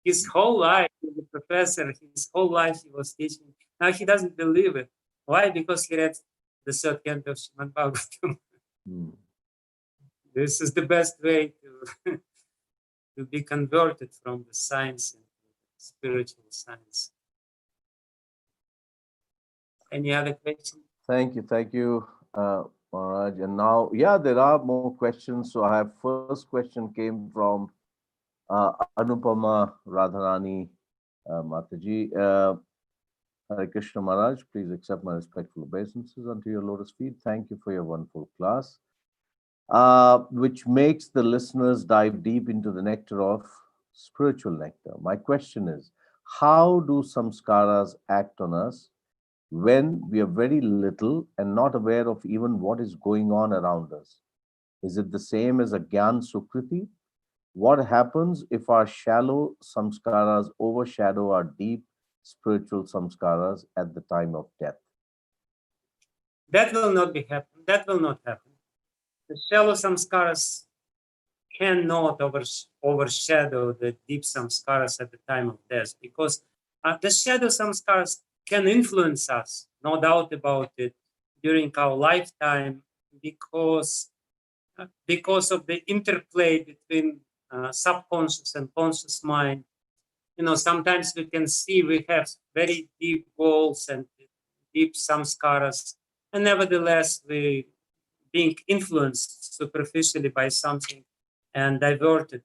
His whole life, he's a professor, his whole life he was teaching. Now he doesn't believe it. Why? Because he read the third canto of Srimad Bhagavatam. This is the best way to, to be converted from the science into spiritual science. Any other questions? Thank you, Maharaj. And now, yeah, there are more questions. So I have first question came from Anupama Radharani Mataji. Hare Krishna Maharaj, please accept my respectful obeisances unto your lotus feet. Thank you for your wonderful class, which makes the listeners dive deep into the nectar of spiritual nectar. My question is, how do samskaras act on us when we are very little and not aware of even what is going on around us? Is it the same as a Gyan Sukriti? What happens if our shallow samskaras overshadow our deep spiritual samskaras at the time of death? That will not be happen. That will not happen. The shallow samskaras cannot overshadow the deep samskaras at the time of death, because the shadow samskaras can influence us, no doubt about it, during our lifetime, because of the interplay between subconscious and conscious mind. You know, sometimes we can see we have very deep goals and deep samskaras, and nevertheless we being influenced superficially by something and diverted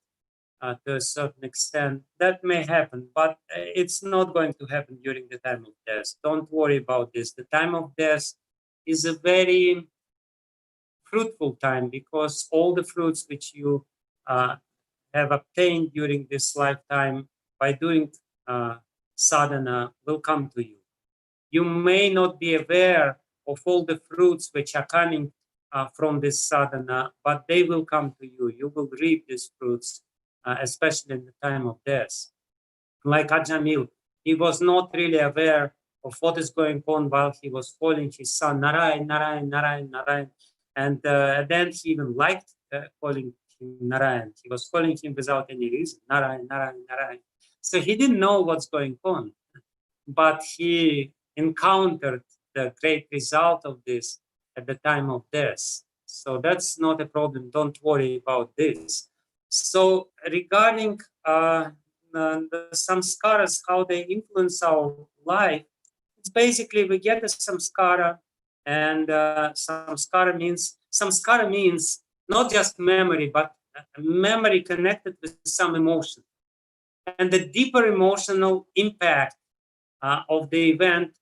to a certain extent. That may happen, but it's not going to happen during the time of death. Don't worry about this. The time of death is a very fruitful time, because all the fruits which you have obtained during this lifetime by doing sadhana will come to you. You may not be aware of all the fruits which are coming from this sadhana, but they will come to you. You will reap these fruits, especially in the time of death. Like Ajamil, he was not really aware of what is going on while he was calling his son Narayan, Narayan, Narayan, Narayan. And then he even liked calling him Narayan. He was calling him without any reason, Narayan, Narayan, Narayan. So he didn't know what's going on, but he encountered the great result of this at the time of death. So that's not a problem. Don't worry about this. So regarding the samskaras, how they influence our life, it's basically we get a samskara, and samskara means not just memory, but memory connected with some emotion. And the deeper emotional impact of the event,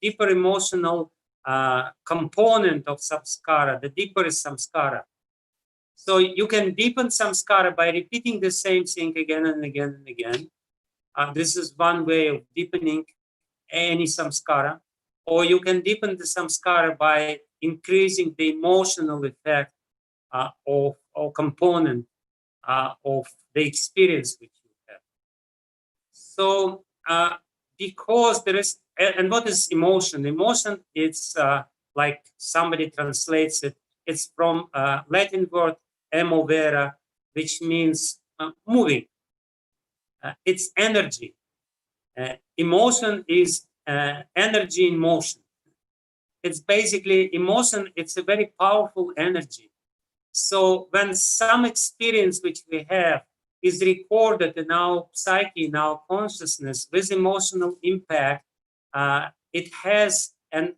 deeper emotional component of samskara, the deeper is samskara. So you can deepen samskara by repeating the same thing again and again and again. This is one way of deepening any samskara. Or you can deepen the samskara by increasing the emotional effect of or component of the experience which you have. So because there is, and what is emotion? Emotion, it's like somebody translates it, it's from Latin word emovere, which means moving. It's energy. Emotion is energy in motion. It's basically emotion. It's a very powerful energy. So when some experience which we have is recorded in our psyche, in our consciousness with emotional impact, it has an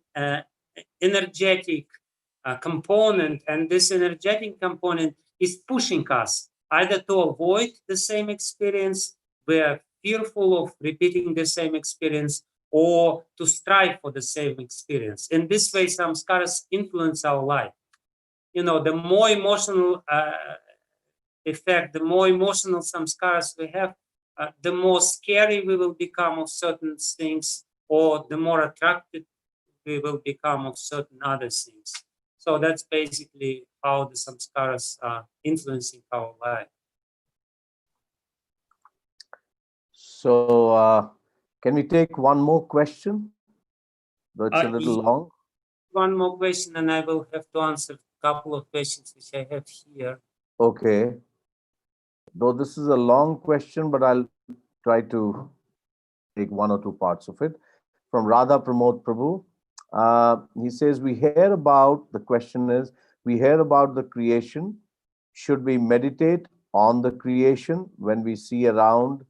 energetic component, and this energetic component is pushing us either to avoid the same experience, we are fearful of repeating the same experience, or to strive for the same experience. In this way, samskaras influence our life. You know, the more emotional effect, the more emotional samskaras we have, the more scary we will become of certain things, or the more attracted we will become of certain other things. So that's basically how the samskaras are influencing our life. So can we take one more question? Though it's a little long. One more question, and I will have to answer a couple of questions which I have here. Okay. Though this is a long question, but I'll try to take one or two parts of it. From Radha Pramod Prabhu, he says, we hear about, the question is, we hear about the creation. Should we meditate on the creation when we see around?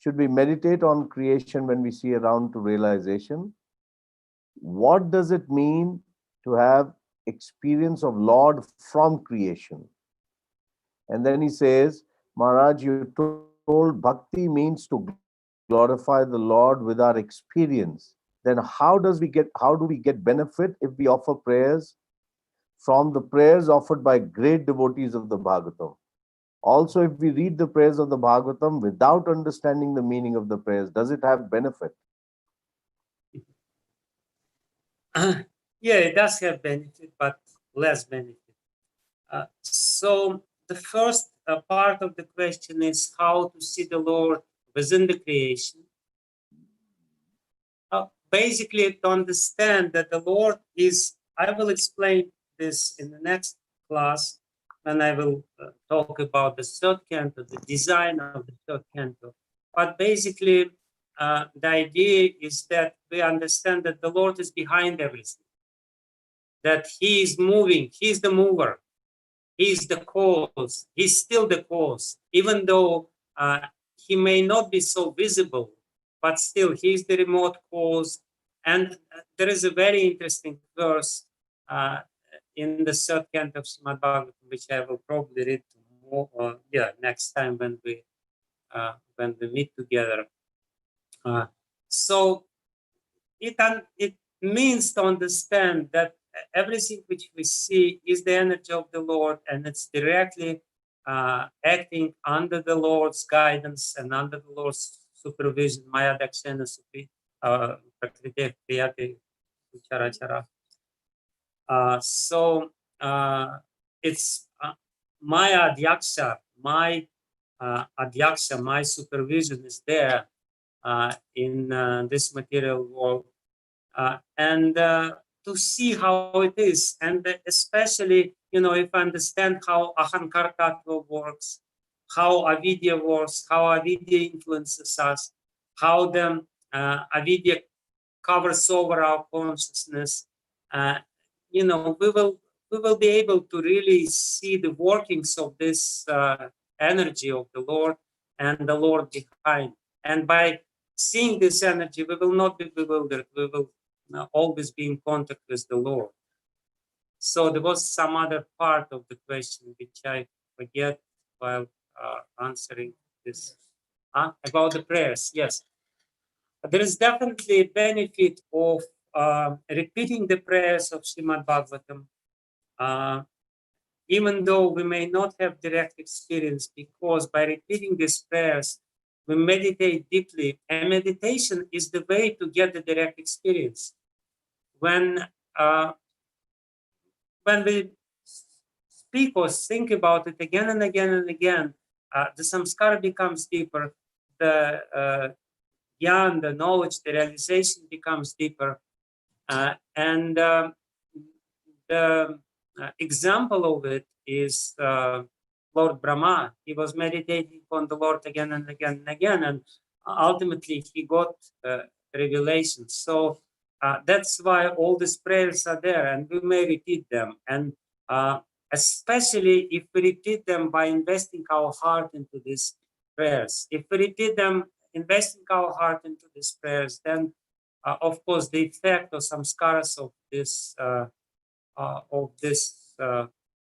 Should we meditate on creation when we see around to realization? What does it mean to have experience of Lord from creation? And then he says, Maharaj, you told bhakti means to glorify the Lord with our experience. Then how do we get benefit if we offer prayers from the prayers offered by great devotees of the Bhagavatam? Also, if we read the prayers of the Bhagavatam without understanding the meaning of the prayers, does it have benefit? Yeah, it does have benefit, but less benefit. So the first part of the question is how to see the Lord within the creation. Basically, to understand that the Lord is, I will explain this in the next class when I will talk about the third canto, the design of the third canto. But basically, the idea is that we understand that the Lord is behind everything, that He is moving, He is the mover, He is the cause, He's still the cause, even though He may not be so visible, but still He is the remote cause. And there is a very interesting verse in the third canto of Srimad Bhagavatam, which I will probably read more, next time when we meet together. So it means to understand that everything which we see is the energy of the Lord, and it's directly acting under the Lord's guidance and under the Lord's supervision. Maya dakshana prakriti kriyate charachara. So it's my adhyaksha, my adhyaksha, my supervision is there in this material world, and to see how it is, and especially, if I understand how ahankar tattva works, how avidya works, how avidya influences us, how the avidya covers over our consciousness, we will be able to really see the workings of this energy of the Lord and the Lord behind. And by seeing this energy, we will not be bewildered. We will always be in contact with the Lord. So there was some other part of the question which I forget while answering this. About the prayers, yes. There is definitely a benefit of repeating the prayers of Srimad Bhagavatam, even though we may not have direct experience, because by repeating these prayers, we meditate deeply, and meditation is the way to get the direct experience. When we speak or think about it again and again and again, the samskara becomes deeper, the Gyan, the knowledge, the realization becomes deeper. And the example of it is Lord Brahma. He was meditating on the Lord again and again and again. And ultimately he got revelation. So that's why all these prayers are there, and we may repeat them. And especially if we repeat them by investing our heart into these prayers. If we repeat them, investing our heart into these prayers, then of course the effect of samskaras of this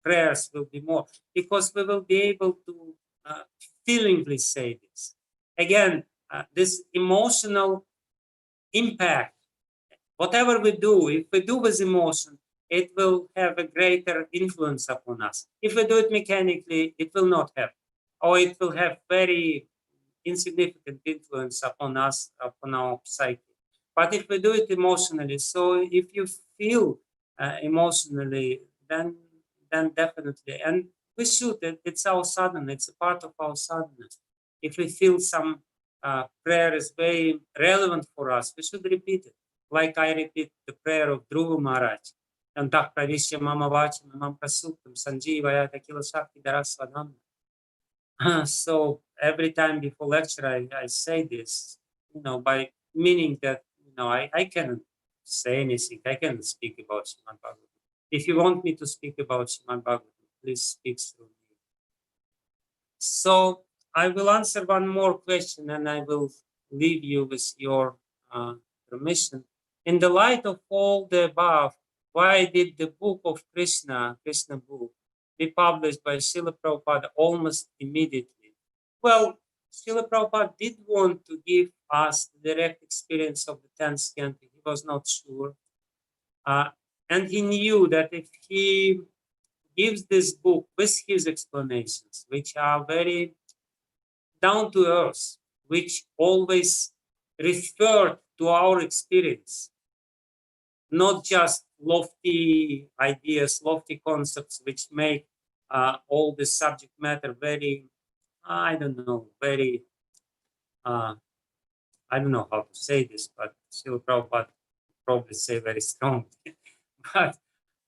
prayers will be more, because we will be able to feelingly say this. Again, this emotional impact, whatever we do, if we do with emotion, it will have a greater influence upon us. If we do it mechanically, it will not have, or it will have very insignificant influence upon us, upon our psyche. But if we do it emotionally, so if you feel emotionally, then definitely, and we should, it's our sadhana, it's a part of our sadhana. If we feel some prayer is very relevant for us, we should repeat it. Like I repeat the prayer of Dhruva Maharaj. Antah pravishya mama vacham mamam prasuptam sanjivaya takila shakti darasvadam. So every time before lecture, I say this, by meaning that, I cannot say anything. I cannot speak about Srimad Bhagavatam. If you want me to speak about Srimad Bhagavatam, please speak through me. So I will answer one more question, and I will leave you with your permission. In the light of all the above, why did the book of Krishna book, be published by Srila Prabhupada almost immediately? Well, Srila Prabhupada did want to give us the direct experience of the 10th canto. He was not sure. And he knew that if he gives this book with his explanations, which are very down to earth, which always refer to our experience, not just lofty ideas, lofty concepts, which make all the subject matter very, I don't know, very, I don't know how to say this, but Srila Prabhupada probably say very strong. But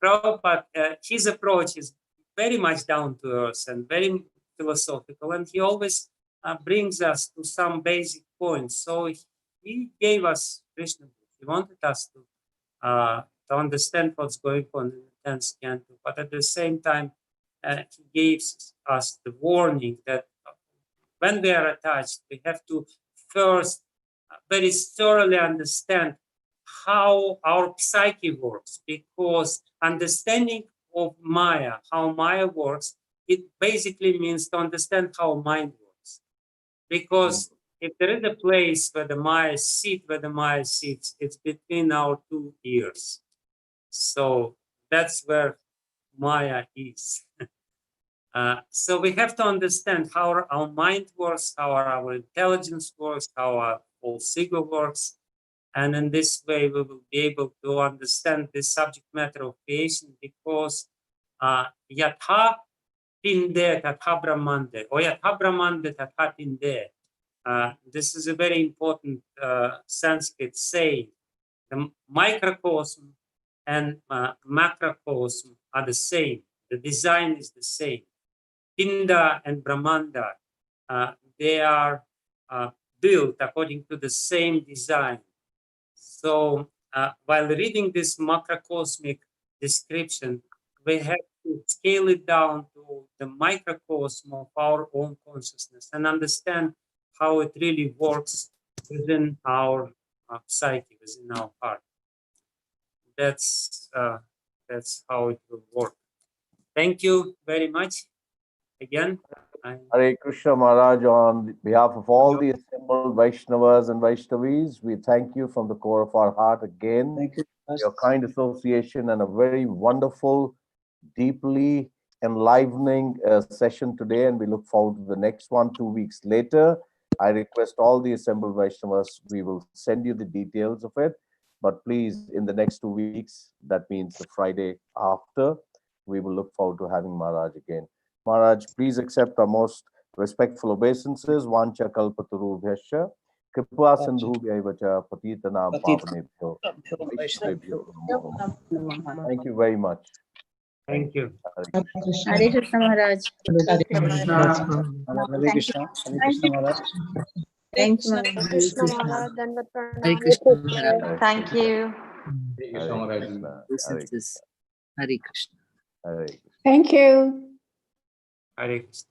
Prabhupada, his approach is very much down to earth and very philosophical, and he always brings us to some basic points. So he gave us Krishna book. He wanted us to understand what's going on in the 10th canto, but at the same time, he gives us the warning that when we are attached, we have to first very thoroughly understand how our psyche works, because understanding of Maya, how Maya works, it basically means to understand how mind works. Because if there is a place where the Maya sits, it's between our two ears. So that's where Maya is. So we have to understand how our mind works, how our intelligence works, how our whole ego works. And in this way, we will be able to understand the subject matter of creation, because Yatha Pinde Tatha Brahmande, or Yatha Brahmande Tatha Pinde. This is a very important Sanskrit saying. The microcosm and macrocosm are the same. The design is the same. Pinda and Brahmanda, they are built according to the same design. So while reading this macrocosmic description, we have to scale it down to the microcosm of our own consciousness and understand how it really works within our psyche, within our heart. That's how it will work. Thank you very much. Again, Hare Krishna Maharaj, on behalf of all the assembled Vaishnavas and Vaishnavis, we thank you from the core of our heart again. Thank you. Your kind association and a very wonderful, deeply enlivening session today, and we look forward to the next one 2 weeks later. I request all the assembled Vaishnavas, we will send you the details of it, but please, in the next 2 weeks, that means the Friday after, we will look forward to having Maharaj again. Maharaj, please accept our most respectful obeisances. Vancha kalpatarubhyascha kripa sindhubhyaivacha patitanam pavanebhyo vaishnavebhyo namo namaha. Thank you very much. thank you. Hare Krishna Maharaj. Hare Krishna. Hare Krishna. Hare Krishna Maharaj. Thank you. Hare Krishna Maharaj, Dandavat Hare Pranam. Krishna Maharaj. Hare Thank Krishna. you. Hare Krishna. This Hare is this. Krishna. Hare Krishna. Hare Krishna. Thank you. Hare Krishna.